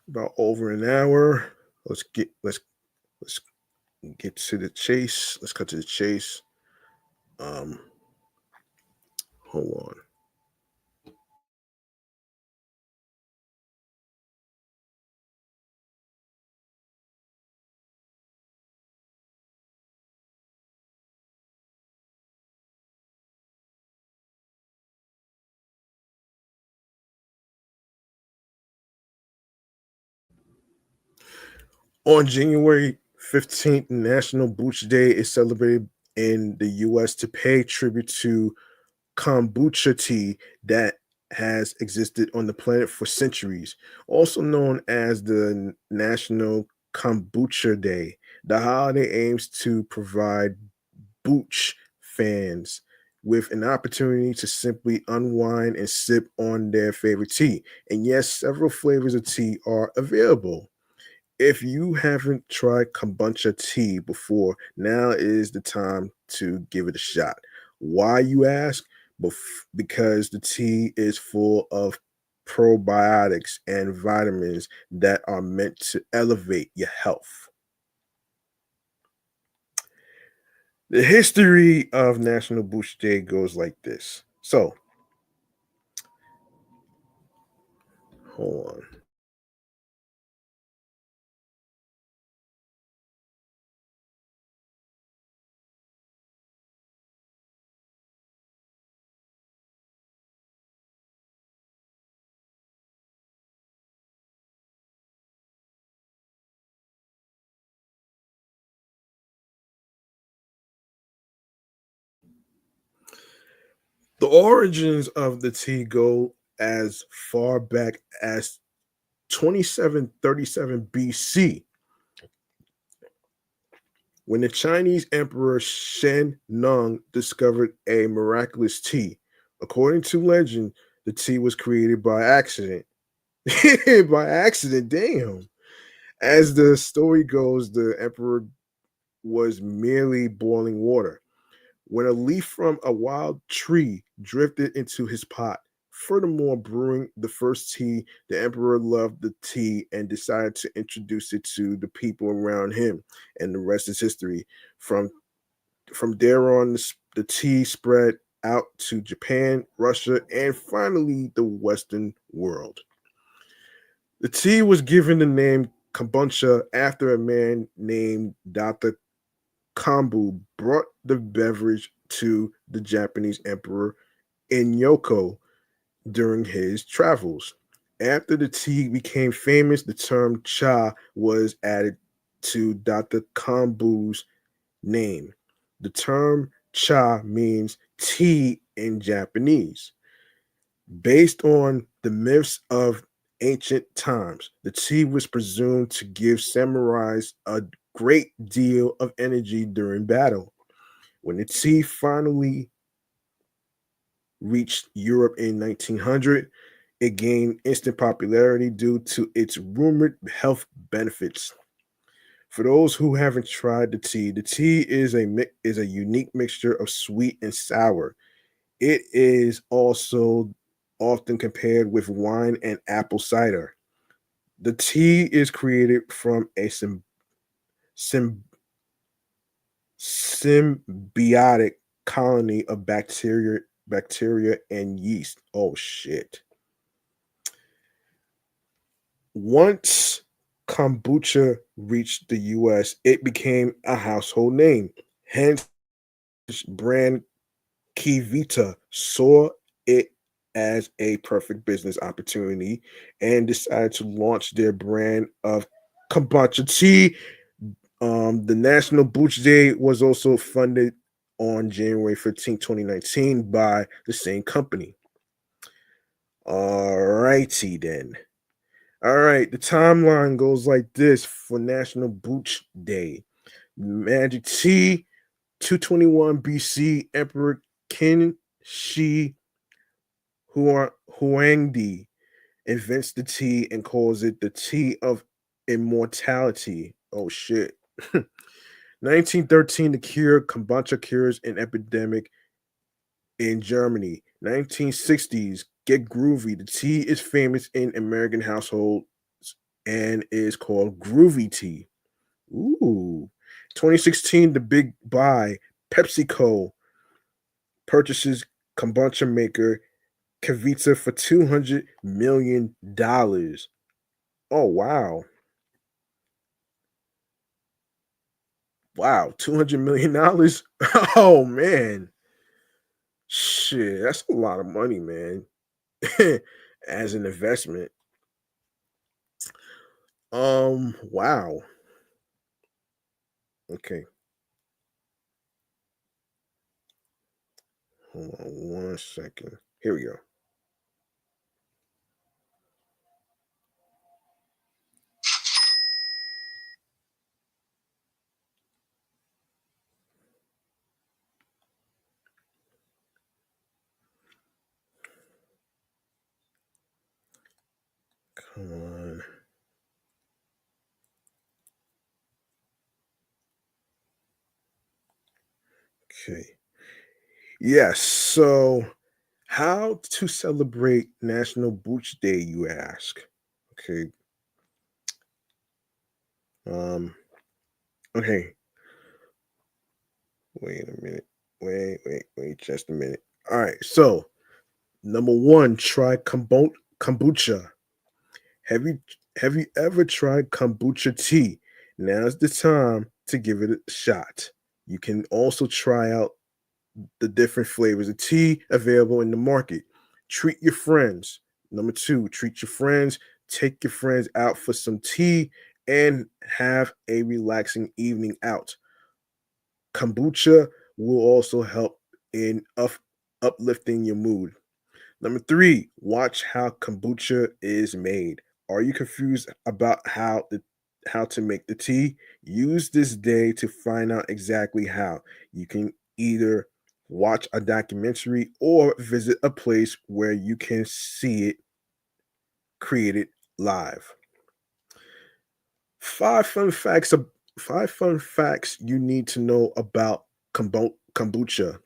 about over an hour. Let's get to the chase. Let's cut to the chase. Um, hold on. On January 15th, National Booch Day is celebrated in the U.S. to pay tribute to kombucha tea that has existed on the planet for centuries, also known as the National Kombucha Day. The holiday aims to provide Booch fans with an opportunity to simply unwind and sip on their favorite tea. And yes, several flavors of tea are available. If you haven't tried kombucha tea before, now is the time to give it a shot. Why, you ask? Because the tea is full of probiotics and vitamins that are meant to elevate your health. The history of National Booch Day goes like this. So, hold on. The origins of the tea go as far back as 2737 BC, when the Chinese Emperor Shen Nung discovered a miraculous tea. According to legend, the tea was created by accident. By accident, damn. As the story goes, the emperor was merely boiling water when a leaf from a wild tree drifted into his pot. Furthermore, brewing the first tea, the emperor loved the tea and decided to introduce it to the people around him, and the rest is history. From from there on, the tea spread out to Japan, Russia, and finally the Western world. The tea was given the name kombucha after a man named Dr. Kambu brought the beverage to the Japanese Emperor Inyoko during his travels. After the tea became famous, the term cha was added to Dr. Kambu's name. The term cha means tea in Japanese. Based on the myths of ancient times, the tea was presumed to give samurais a great deal of energy during battle. When the tea finally reached Europe in 1900, it gained instant popularity due to its rumored health benefits. For those who haven't tried the tea is a unique mixture of sweet and sour. It is also often compared with wine and apple cider. The tea is created from a sym- symbiotic colony of bacteria and yeast. Oh shit. Once kombucha reached the US, it became a household name. Hence, brand Kivita saw it as a perfect business opportunity and decided to launch their brand of kombucha tea The National Booch Day was also funded on January 15, 2019 by the same company. All righty then. All right, the timeline goes like this for National Booch Day. Magic T, 221 BC, Emperor Qin Shi Huangdi invents the tea and calls it the tea of immortality. Oh shit. 1913 to cure kombucha cures an epidemic in Germany. 1960s get groovy. The tea is famous in American households and is called groovy tea. Ooh. 2016 the big buy. PepsiCo purchases kombucha maker Kavita for $200 million. Oh wow. Wow, $200 million. Oh man. Shit, that's a lot of money, man. As an investment. Wow. Okay. Hold on 1 second. Here we go. Come on. Okay. Yes. So, how to celebrate National Booch Day, you ask? Okay. Um. Okay. Wait a minute. Wait. Just a minute. All right. So, number one, try kombucha. Have you have you ever tried kombucha tea? Now's the time to give it a shot. You can also try out the different flavors of tea available in the market. Treat your friends. Number two, treat your friends. Take your friends out for some tea and have a relaxing evening out. Kombucha will also help in uplifting your mood. Number three, watch how kombucha is made. Are you confused about how to make the tea? Use this day to find out exactly how. You can either watch a documentary or visit a place where you can see it created live. Five fun facts. Five fun facts you need to know about kombucha.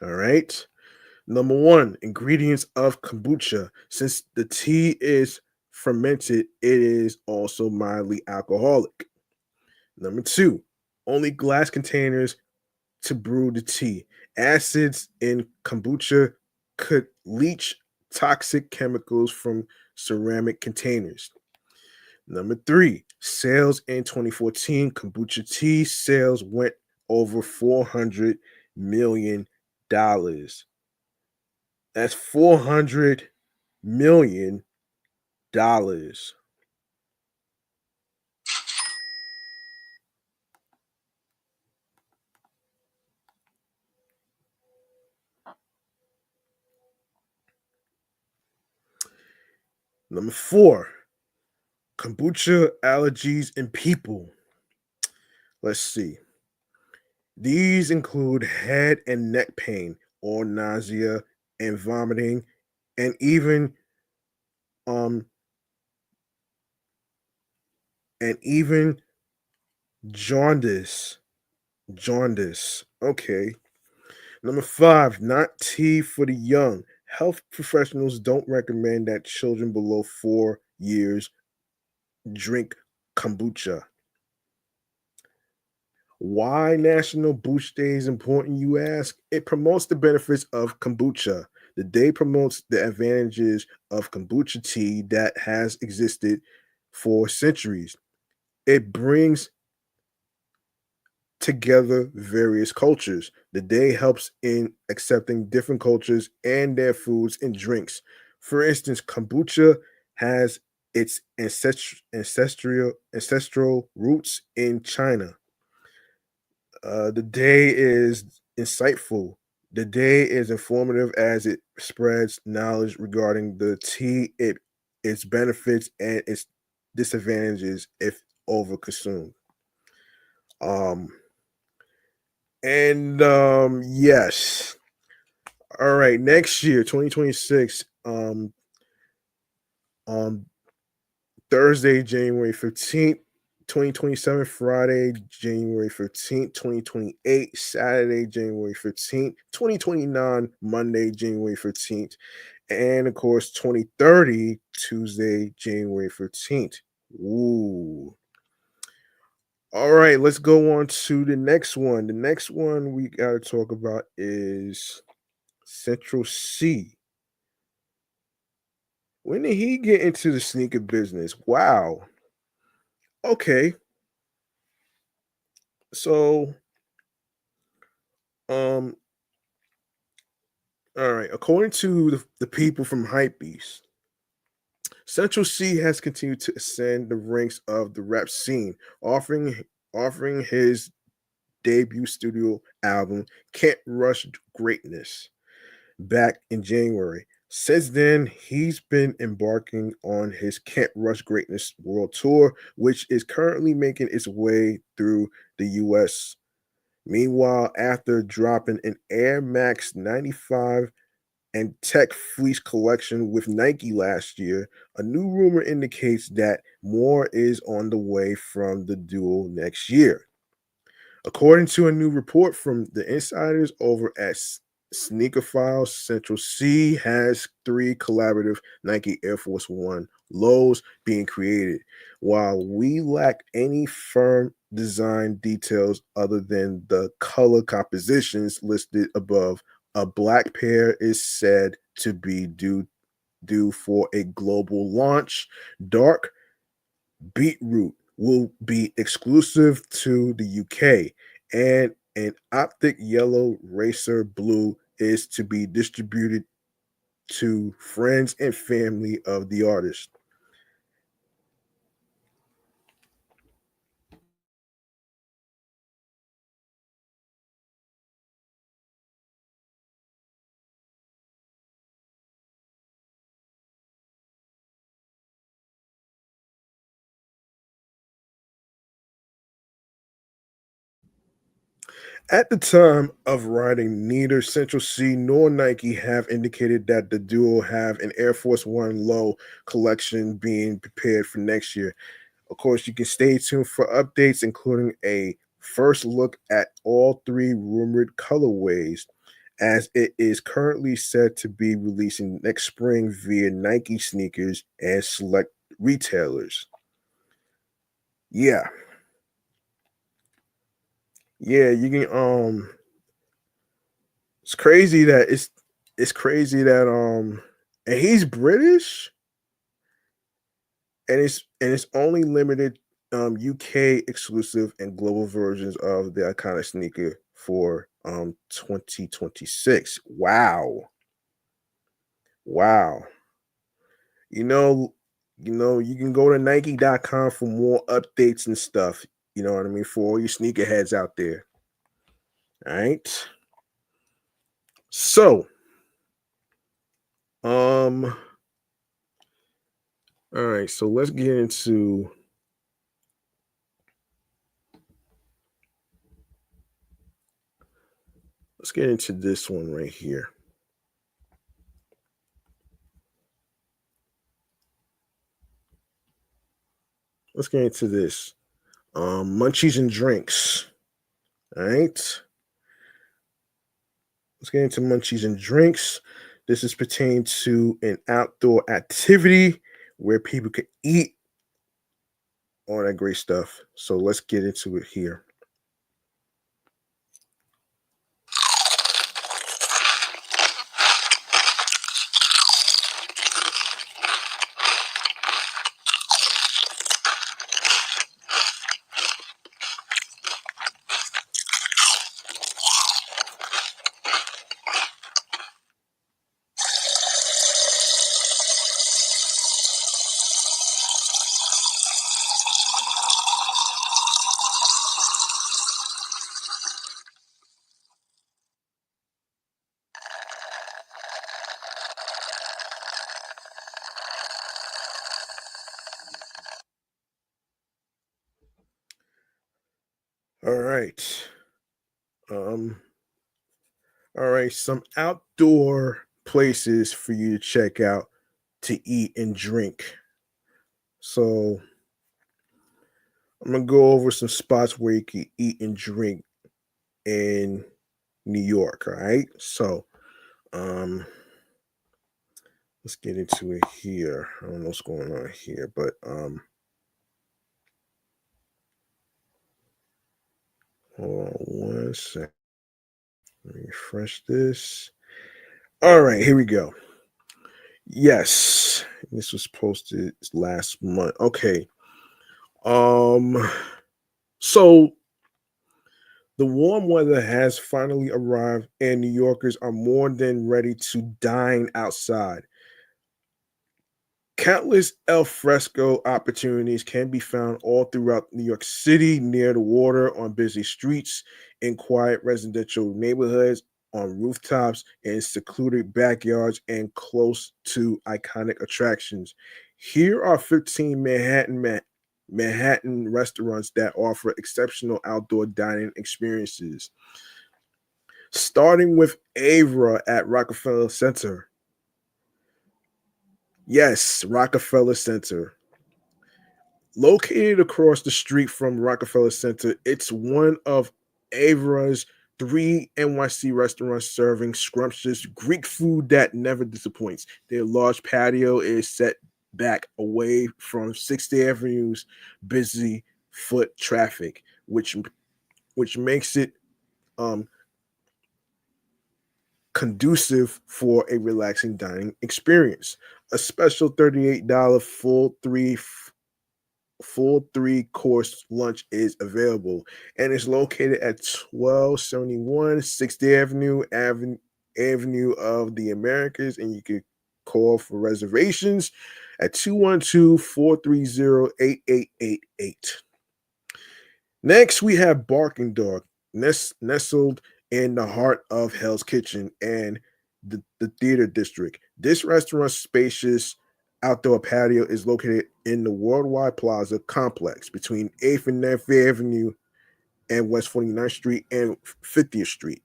All right. Number one, ingredients of kombucha. Since the tea is fermented, it is also mildly alcoholic. Number two, only glass containers to brew the tea. Acids in kombucha could leach toxic chemicals from ceramic containers. Number three, sales in 2014, kombucha tea sales went over $400 million. That's $400 million. Number four, kombucha allergies in people. Let's see. These include head and neck pain or nausea and vomiting and even um and even jaundice. Jaundice. Okay. Number five, not tea for the young. Health professionals don't recommend that children below 4 years drink kombucha. Why National Booch Day is important, you ask? It promotes the benefits of kombucha. The day promotes the advantages of kombucha tea that has existed for centuries. It brings together various cultures. The day helps in accepting different cultures and their foods and drinks. For instance, kombucha has its ancestral roots in China. The day is insightful. The day is informative as it spreads knowledge regarding the tea, its benefits, and its disadvantages if overconsumed. Um, yes. All right, next year, 2026, um, Thursday, January 15th, 2027, Friday, January 15th, 2028, Saturday, January 15th, 2029, Monday, January 15th, and of course, 2030, Tuesday, January 15th. Ooh. All right, let's go on to the next one. The next one we got to talk about is Central C. When did he get into the sneaker business? Wow. Okay. So, um, all right. According to the people from Hypebeast, Central C has continued to ascend the ranks of the rap scene, offering offering his debut studio album "Can't Rush Greatness" back in January. Since then, he's been embarking on his Can't Rush Greatness World Tour, which is currently making its way through the US. Meanwhile, after dropping an Air Max 95 and Tech Fleece collection with Nike last year, a new rumor indicates that more is on the way from the duo next year. According to a new report from the insiders over at Sneaker Files, Central C has three collaborative Nike Air Force One lows being created. While we lack any firm design details other than the color compositions listed above, a black pair is said to be due for a global launch. Dark Beetroot will be exclusive to the UK, and an optic yellow racer blue is to be distributed to friends and family of the artist. At the time of writing, neither Central C nor Nike have indicated that the duo have an Air Force One low collection being prepared for next year. Of course, you can stay tuned for updates, including a first look at all three rumored colorways, as it is currently said to be releasing next spring via Nike sneakers and select retailers. Yeah, yeah, you can it's crazy that and he's British and it's only limited UK exclusive and global versions of the iconic sneaker for 2026. Wow. Wow. You know, you can go to Nike.com for more updates and stuff. You know what I mean? For all you sneakerheads out there. All right. So, um, all right, so let's get into this one right here. Let's get into this. Munchies and drinks. All right. Let's get into munchies and drinks. This is pertaining to an outdoor activity where people can eat all that great stuff. So let's get into it here. All right. Um, all right, some outdoor places for you to check out to eat and drink. So I'm gonna go over some spots where you can eat and drink in New York. All right. So um let's get into it here. I don't know what's going on here, but hold on one sec. Let me refresh this. All right, here we go. Yes, this was posted last month. Okay. Um, so the warm weather has finally arrived, and New Yorkers are more than ready to dine outside. Countless al fresco opportunities can be found all throughout New York City, near the water, on busy streets, in quiet residential neighborhoods, on rooftops, in secluded backyards, and close to iconic attractions. Here are 15 Manhattan restaurants that offer exceptional outdoor dining experiences. Starting with Avra at Rockefeller Center. Yes, Rockefeller Center. Located across the street from Rockefeller Center, it's one of Avra's three NYC restaurants serving scrumptious Greek food that never disappoints. Their large patio is set back away from 6th Avenue's busy foot traffic, which makes it um, conducive for a relaxing dining experience. A special $38 full three-course lunch is available, and is located at 1271 6th Avenue of the Americas, and you can call for reservations at 212-430-8888. Next, we have Barking Dog, nestled in the heart of Hell's Kitchen and the theater district. This restaurant's spacious outdoor patio is located in the Worldwide Plaza complex between 8th and 9th Avenue and West 49th Street and 50th Street.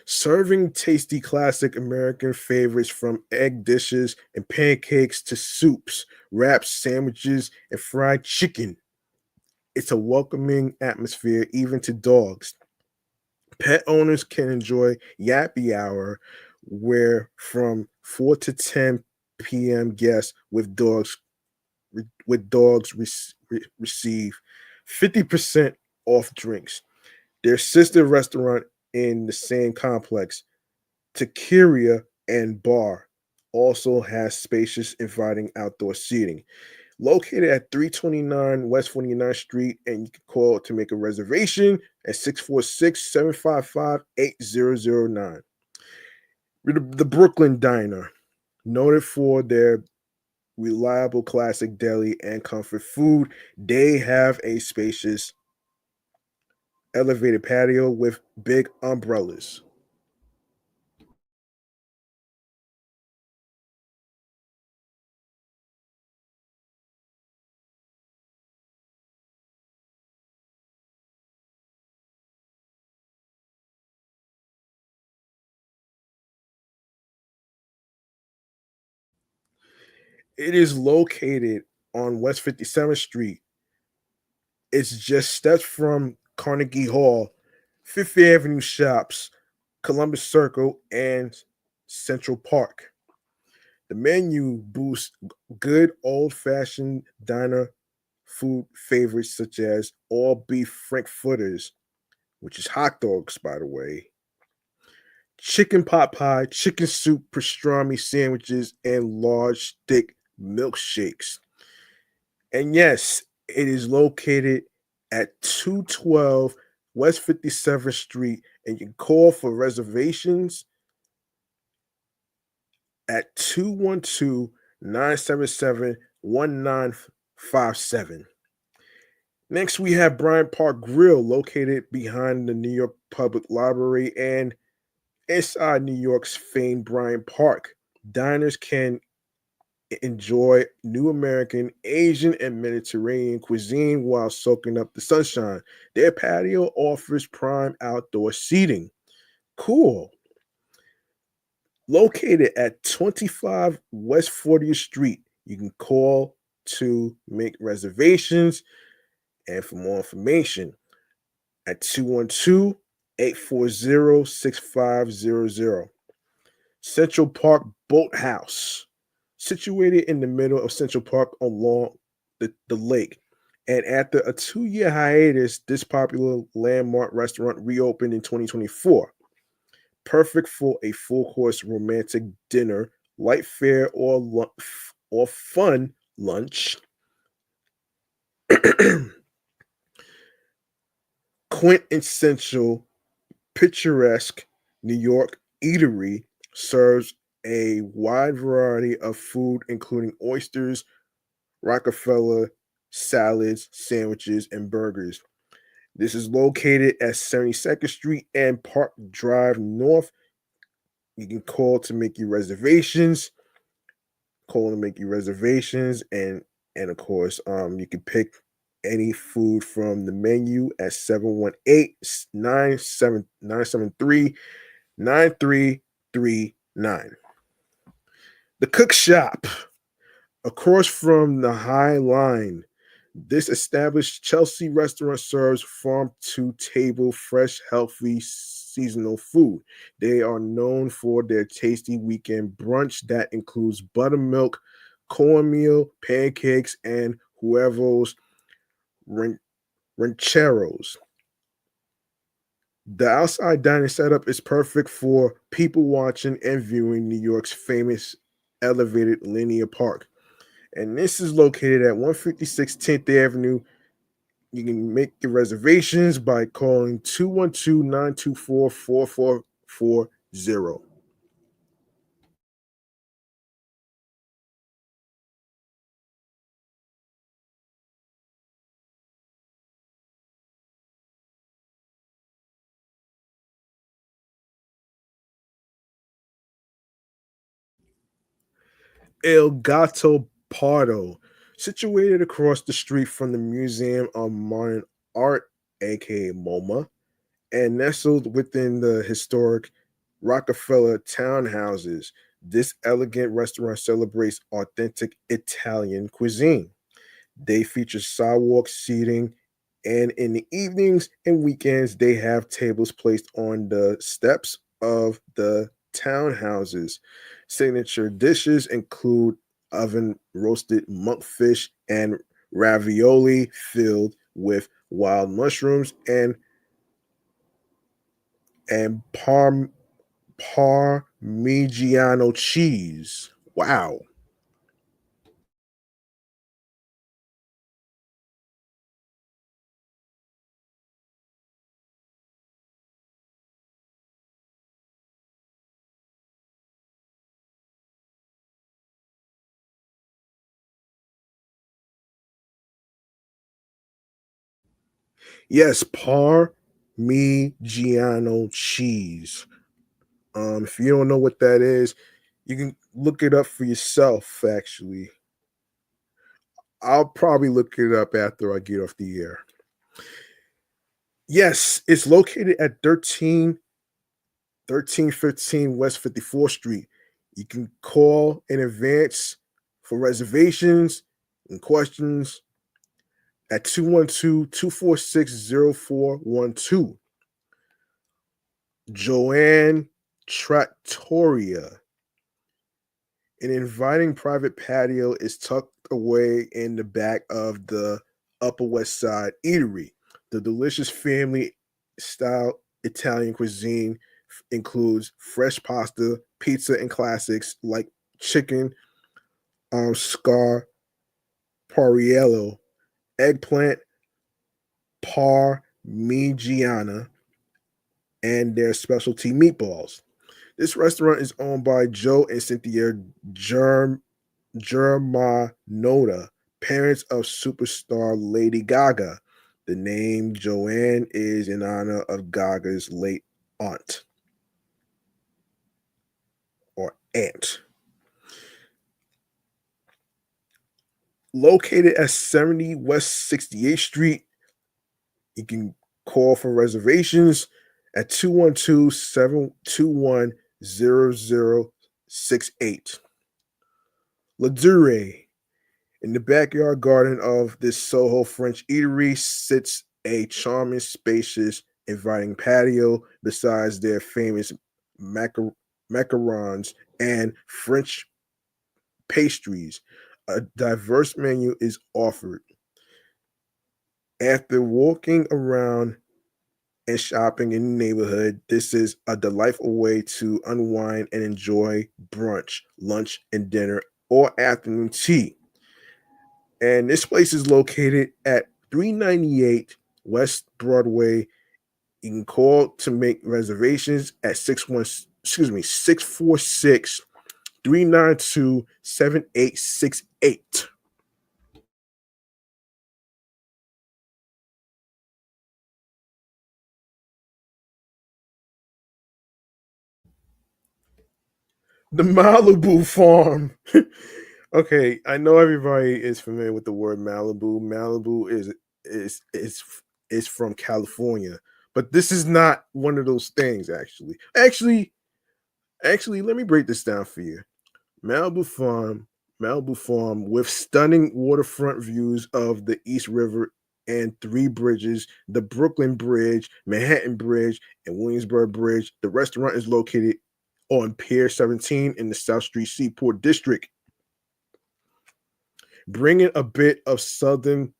Serving tasty classic American favorites from egg dishes and pancakes to soups, wraps, sandwiches, and fried chicken. It's a welcoming atmosphere even to dogs. Pet owners can enjoy Yappy Hour, where from 4 to 10 p.m. guests receive 50% off drinks. Their sister restaurant in the same complex, Taqueria and Bar, also has spacious, inviting outdoor seating. Located at 329 West 49th Street, and you can call to make a reservation at 646-755-8009. The Brooklyn Diner, noted for their reliable classic deli and comfort food, they have a spacious elevated patio with big umbrellas. It is located on West 57th Street. It's just steps from Carnegie Hall, Fifth Avenue Shops, Columbus Circle, and Central Park. The menu boosts good old fashioned diner food favorites such as all beef frankfurters, which is hot dogs, by the way, chicken pot pie, chicken soup pastrami sandwiches, and large thick milkshakes. And yes, it is located at 212 West 57th Street, and you can call for reservations at 212-977-1957. Next, we have Bryant Park Grill, located behind the New York Public Library and inside New York's famed Bryant Park. Diners can enjoy new American, Asian, and Mediterranean cuisine while soaking up the sunshine. Their patio offers prime outdoor seating. Cool. Located at 25 West 40th Street, you can call to make reservations and for more information at 212-840-6500. Central Park Boathouse, situated in the middle of Central Park along the lake. And after a 2-year hiatus, this popular landmark restaurant reopened in 2024. Perfect for a full course romantic dinner, light fare, or fun lunch. Quintessential picturesque New York eatery serves a wide variety of food, including oysters, Rockefeller, salads, sandwiches, and burgers. This is located at 72nd Street and Park Drive North. You can call to make your reservations. Call to make your reservations, and of course, you can pick any food from the menu at 718-973-9339. The Cook Shop, across from the High Line. This established Chelsea restaurant serves farm to table, fresh, healthy, seasonal food. They are known for their tasty weekend brunch that includes buttermilk, cornmeal, pancakes, and huevos rancheros. The outside dining setup is perfect for people watching and viewing New York's famous elevated linear park. And this is located at 156 10th Avenue. You can make your reservations by calling 212-924-4440. El Gato Pardo, situated across the street from the Museum of Modern Art, aka MoMA, and nestled within the historic Rockefeller townhouses. This elegant restaurant celebrates authentic Italian cuisine. They feature sidewalk seating, and in the evenings and weekends, they have tables placed on the steps of the townhouses. Signature dishes include oven roasted monkfish and ravioli filled with wild mushrooms and Parmigiano cheese. Wow. Yes, Parmigiano cheese. If you don't know what that is, you can look it up for yourself, actually. I'll probably look it up after I get off the air. Yes, it's located at 1315 West 54th Street. You can call in advance for reservations and questions at 212-246-0412. Joanne Trattoria. An inviting private patio is tucked away in the back of the Upper West Side eatery. The delicious family style Italian cuisine includes fresh pasta, pizza, and classics like chicken scar pariello, eggplant Migiana, and their specialty meatballs. This restaurant is owned by Joe and Cynthia Germanotta, parents of superstar Lady Gaga. The name Joanne is in honor of Gaga's late aunt or aunt. Located at 70 West 68th Street, you can call for reservations at 212-721-0068. Ladure. In the backyard garden of this Soho French eatery sits a charming, spacious, inviting patio besides their famous macarons and French pastries. A diverse menu is offered. After walking around and shopping in the neighborhood, this is a delightful way to unwind and enjoy brunch, lunch, and dinner or afternoon tea. And this place is located at 398 West Broadway. You can call to make reservations at 646 392 7868. The Malibu Farm. Okay, I know everybody is familiar with the word Malibu. Malibu is is from California, but this is not one of those things. Actually, let me break this down for you. Malibu Farm, Malibu Farm, with stunning waterfront views of the East River and three bridges: the Brooklyn Bridge, Manhattan Bridge, and Williamsburg Bridge. The restaurant is located on Pier 17 in the South Street Seaport District, bringing a bit of Southern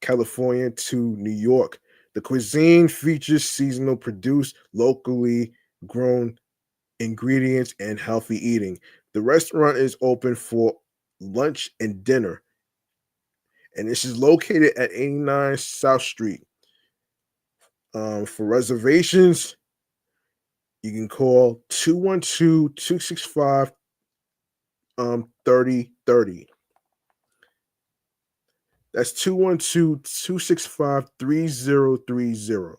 California to New York. The cuisine features seasonal produce, locally grown ingredients, and healthy eating. The restaurant is open for lunch and dinner, and this is located at 89 South Street. For reservations, you can call 212-265 3030. That's 212-265-3030.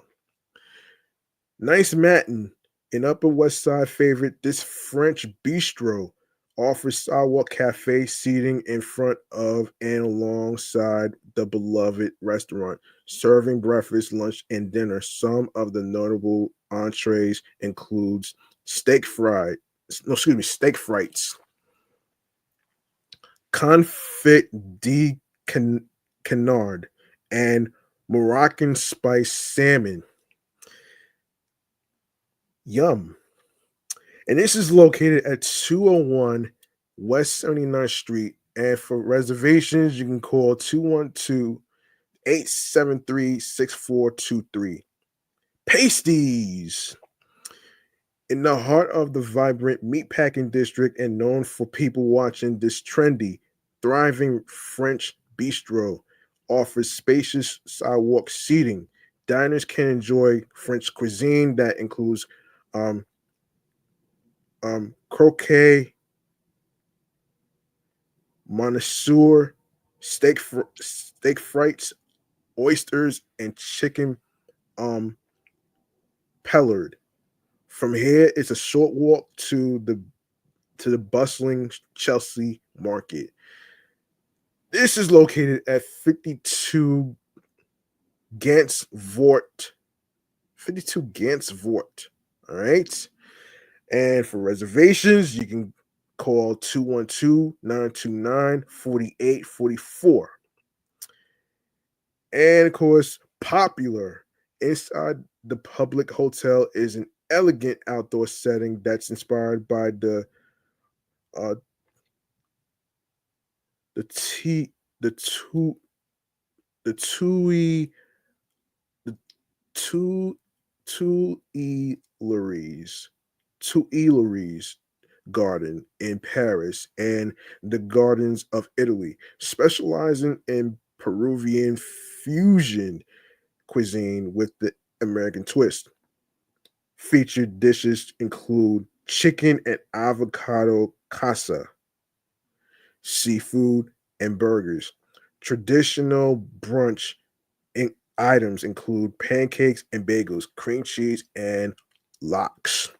Nice Matin, an Upper West Side favorite, this French bistro offers sidewalk cafe seating in front of and alongside the beloved restaurant, serving breakfast, lunch, and dinner. Some of the notable entrees includes steak frites, confit de canard, and Moroccan spice salmon. Yum. And this is located at 201 West 79th Street. And for reservations, you can call 212-873-6423. Pasties. In the heart of the vibrant meatpacking district and known for people watching, this trendy, thriving French bistro offers spacious sidewalk seating. Diners can enjoy French cuisine that includes um, croquet, Monasur, steak frites, oysters, and chicken um pellard. From here, it's a short walk to the bustling Chelsea market. This is located at 52 Gantz Vort. 52 Gantz Vort. All right. And for reservations, you can call 212-929-4844. And of course, popular inside the public hotel is an elegant outdoor setting that's inspired by uh the T the two the Tui the two Tuileries Garden in Paris and the Gardens of Italy, specializing in Peruvian fusion cuisine with the American twist. Featured dishes include chicken and avocado casa, seafood, and burgers. Traditional brunch items include pancakes and bagels, cream cheese, and lox.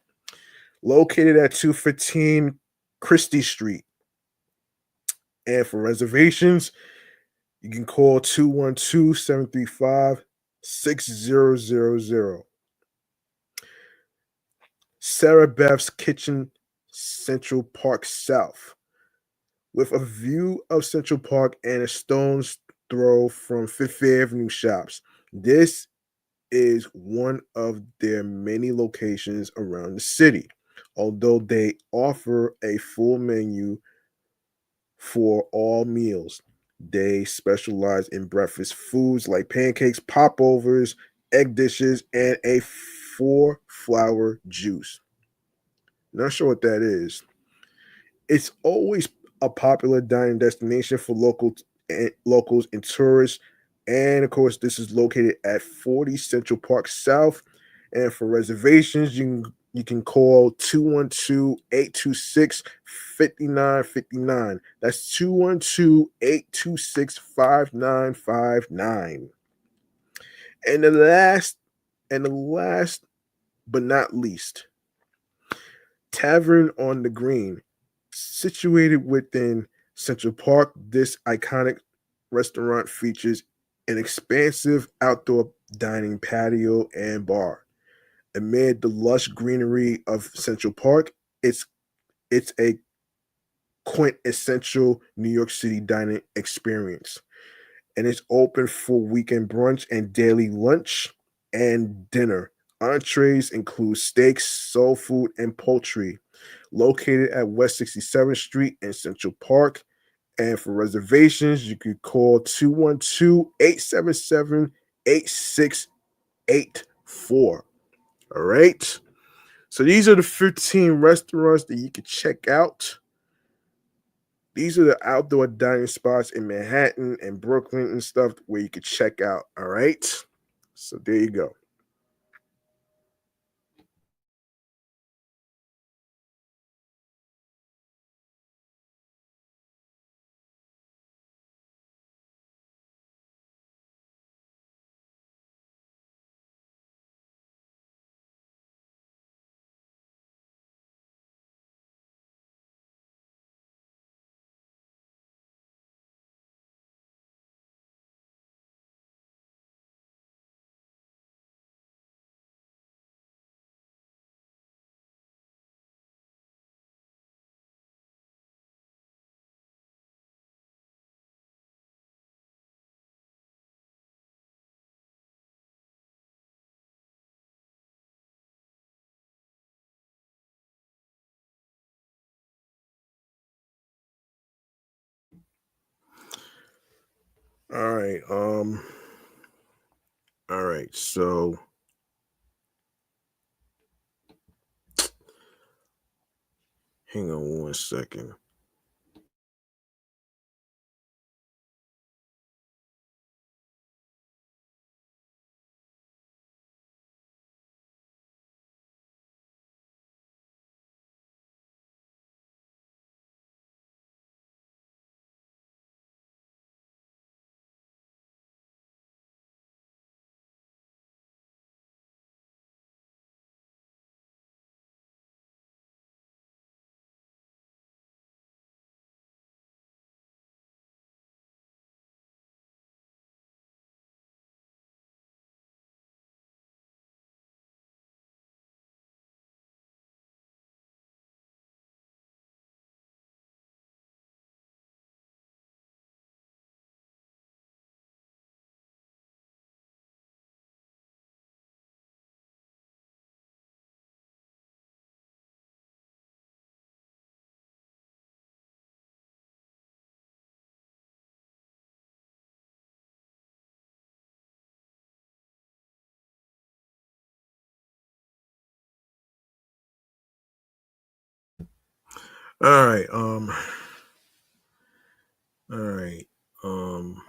Located at 215 Christie Street. And for reservations, you can call 212-735-6000. Sarah Beth's Kitchen, Central Park South. With a view of Central Park and a stone's throw from Fifth Avenue shops. This is one of their many locations around the city. Although they offer a full menu for all meals, they specialize in breakfast foods like pancakes, popovers, egg dishes, and a 4-flower juice. Not sure what that is. It's always a popular dining destination for locals and tourists. And of course, this is located at 40 Central Park South. And for reservations, you can call 212-826-5959. That's 212-826-5959. And the last but not least, Tavern on the Green. Situated within Central Park, this iconic restaurant features an expansive outdoor dining patio and bar. Amid the lush greenery of Central Park, it's it's a quintessential New York City dining experience. And it's open for weekend brunch and daily lunch and dinner. Entrees include steaks, soul food, and poultry. Located at West 67th Street in Central Park. And for reservations, you could call 212-877-8684. All right. So these are the 15 restaurants that you could check out. These are the outdoor dining spots in Manhattan and Brooklyn and stuff where you could check out. All right. So there you go. All right. All right. So hang on one second. All right. All right. Um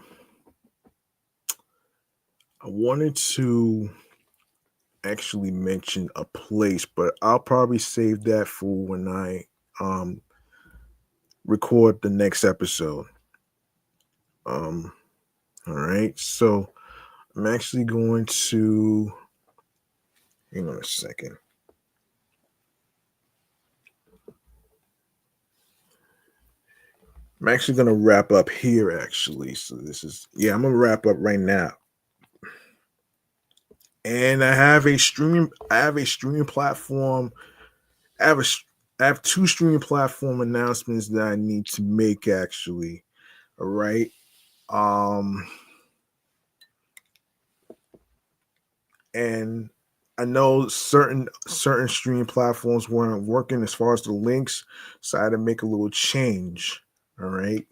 I wanted to actually mention a place, but I'll probably save that for when I um record the next episode. Um, all right. So I'm actually going to hang on a second. I'm actually gonna wrap up here actually. So this is I'm gonna wrap up right now. And I have a streaming platform. I have a I have two streaming platform announcements that I need to make actually. All right. Um and I know certain streaming platforms weren't working as far as the links, so I had to make a little change. All right.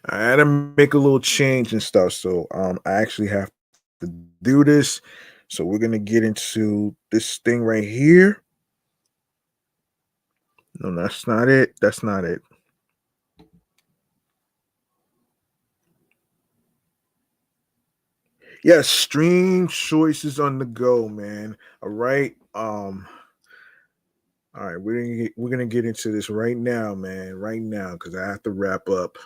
I had to make a little change and stuff. So I actually have to do this. So we're gonna get into this thing right here. No, that's not it. That's not it. Yes, stream choices on the go, man. All right. All right, we're gonna get into this right now, man. Right now, because I have to wrap up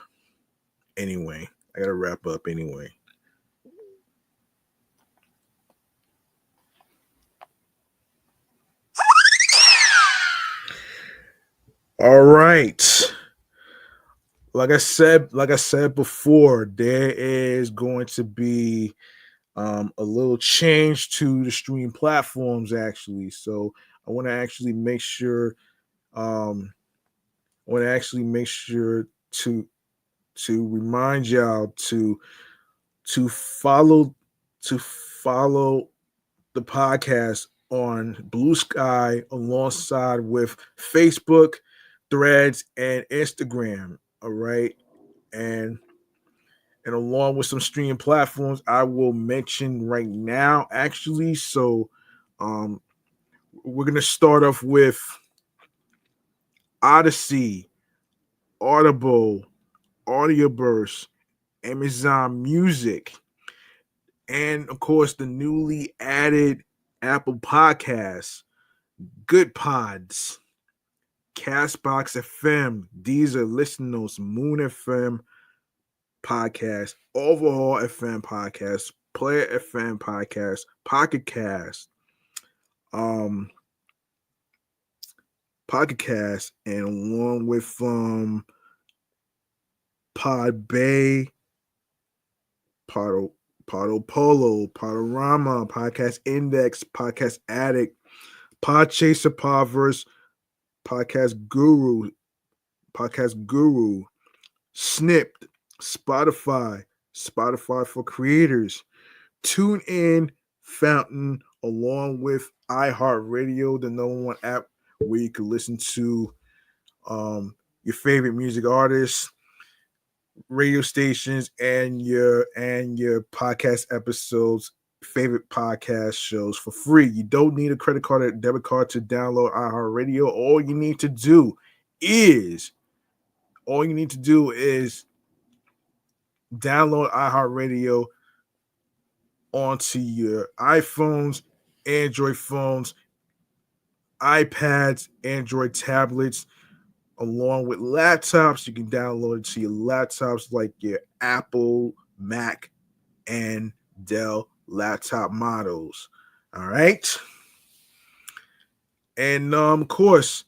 anyway. I gotta wrap up anyway. All right. Like I said before, there is going to be a little change to the stream platforms actually. So I want to actually make sure um I want to actually make sure to remind y'all to follow to follow the podcast on Blue Sky alongside with Facebook, Threads, and Instagram. All right. And along with some streaming platforms I will mention right now, actually. So um we're gonna start off with Odyssey, Audible, Audioburst, Amazon Music, and of course the newly added Apple Podcasts, Good Pods, Castbox FM, Deezer, Listen Notes, Moon FM Podcast, Overhaul FM Podcast, Player FM Podcast, Pocket Cast, um, Pocket Cast, and along with Pod Bay, Podo Polo, Podorama, Podcast Index, Podcast Addict, Podchaser, Podverse, Podcast Guru, Snipped, Spotify, Spotify for Creators, Tune In, Fountain, along with iHeartRadio, the number one app where you can listen to your favorite music artists, radio stations, and your podcast episodes, favorite podcast shows for free. You don't need a credit card or debit card to download iHeartRadio. Is all you need to do is download iHeartRadio onto your iPhones, Android phones, iPads, Android tablets, along with laptops. You can download it to your laptops like your Apple, Mac, and Dell laptop models. All right. And of course,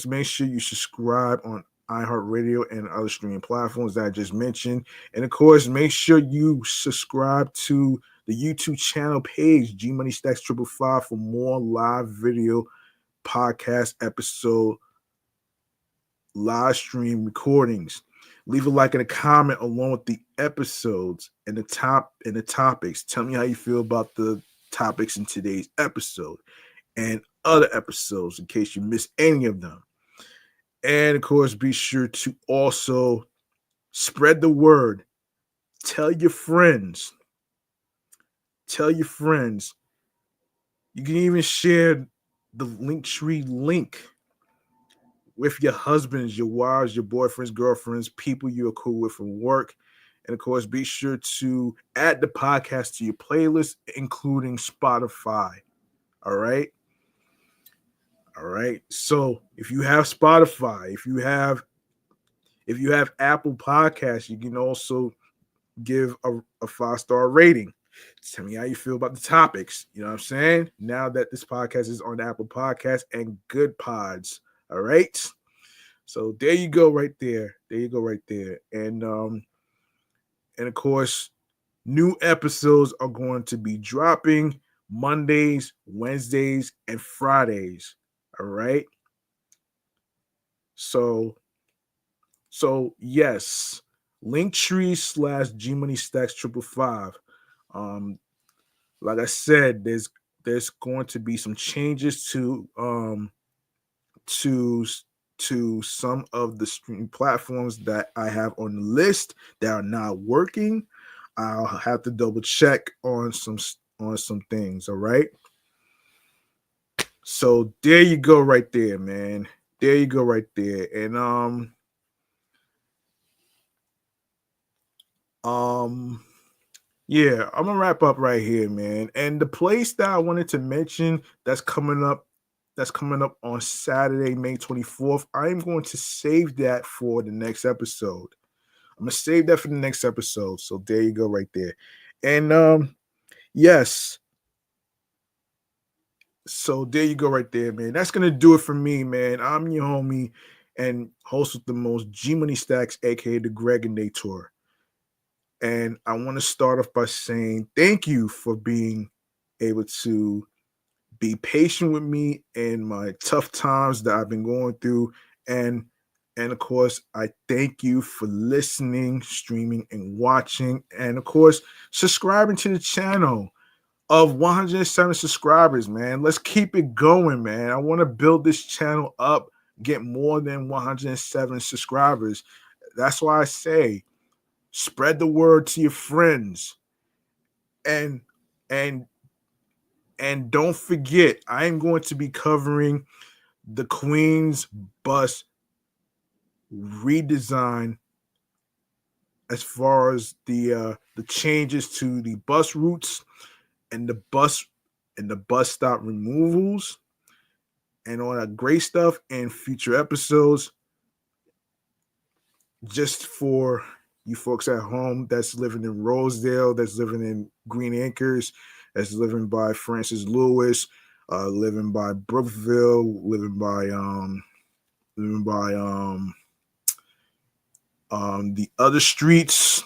make sure you subscribe on iHeartRadio and other streaming platforms that I just mentioned. And of course, make sure you subscribe to the YouTube channel page, G Money Stacks 555, for more live video podcast episode live stream recordings. Leave a like and a comment along with the episodes and the topics. Tell me how you feel about the topics in today's episode and other episodes in case you missed any of them. And of course, be sure to also spread the word. Tell your friends. Tell your friends. You can even share the Linktree link with your husbands, your wives, your boyfriends, girlfriends, people you're cool with from work. And of course, be sure to add the podcast to your playlist, including Spotify. All right. All right. So if you have Spotify, if you have Apple Podcasts, you can also give a 5-star rating. Tell me how you feel about the topics. You know what I'm saying? Now that this podcast is on Apple Podcasts and Good Pods. All right. So there you go, right there. There you go, right there. And of course, new episodes are going to be dropping Mondays, Wednesdays, and Fridays. All right. So yes, Linktree/G Money Stacks 555. Like I said, there's going to be some changes to to some of the streaming platforms that I have on the list that are not working. I'll have to double check on some things. All right. So there you go, right there, man. There you go, right there. And yeah, I'm gonna wrap up right here, man. And the place that I wanted to mention that's coming up on Saturday, May 24th. I'm going to save that for the next episode. I'm gonna save that for the next episode. So there you go, right there. And yes, so there you go, right there, man. That's gonna do it for me, man. I'm your homie and host with the most, G Money Stacks, aka the Greg and Day Tour. And I want to start off by saying thank you for being able to be patient with me in my tough times that I've been going through. And of course, I thank you for listening, streaming, and watching. And of course, subscribing to the channel of 107 subscribers, man. Let's keep it going, man. I want to build this channel up, get more than 107 subscribers. That's why I say spread the word to your friends. And and don't forget, I am going to be covering the Queens bus redesign as far as the changes to the bus routes and the bus stop removals and all that great stuff in future episodes. Just for you folks at home that's living in Rosedale, that's living in Green Acres, that's living by Francis Lewis, living by Brookville, living by the other streets,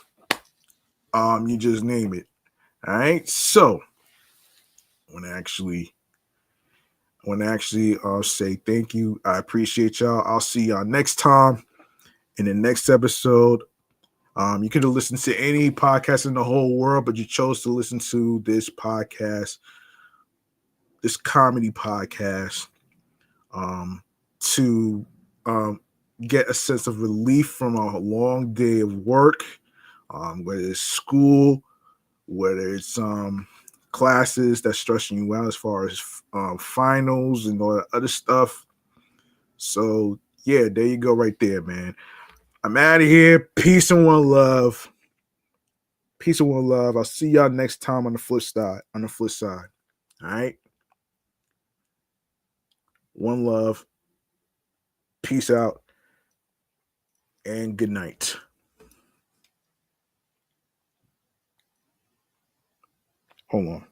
you just name it. All right. So I want to actually say thank you. I appreciate y'all. I'll see y'all next time in the next episode. You could have listened to any podcast in the whole world, but you chose to listen to this podcast, this comedy podcast, to get a sense of relief from a long day of work, whether it's school, whether it's classes that's stressing you out as far as finals and all that other stuff. So yeah, there you go, right there, man. I'm out of here. Peace and one love. Peace and one love. I'll see y'all next time on the flip side. On the flip side. All right. One love. Peace out. And good night. Hold on.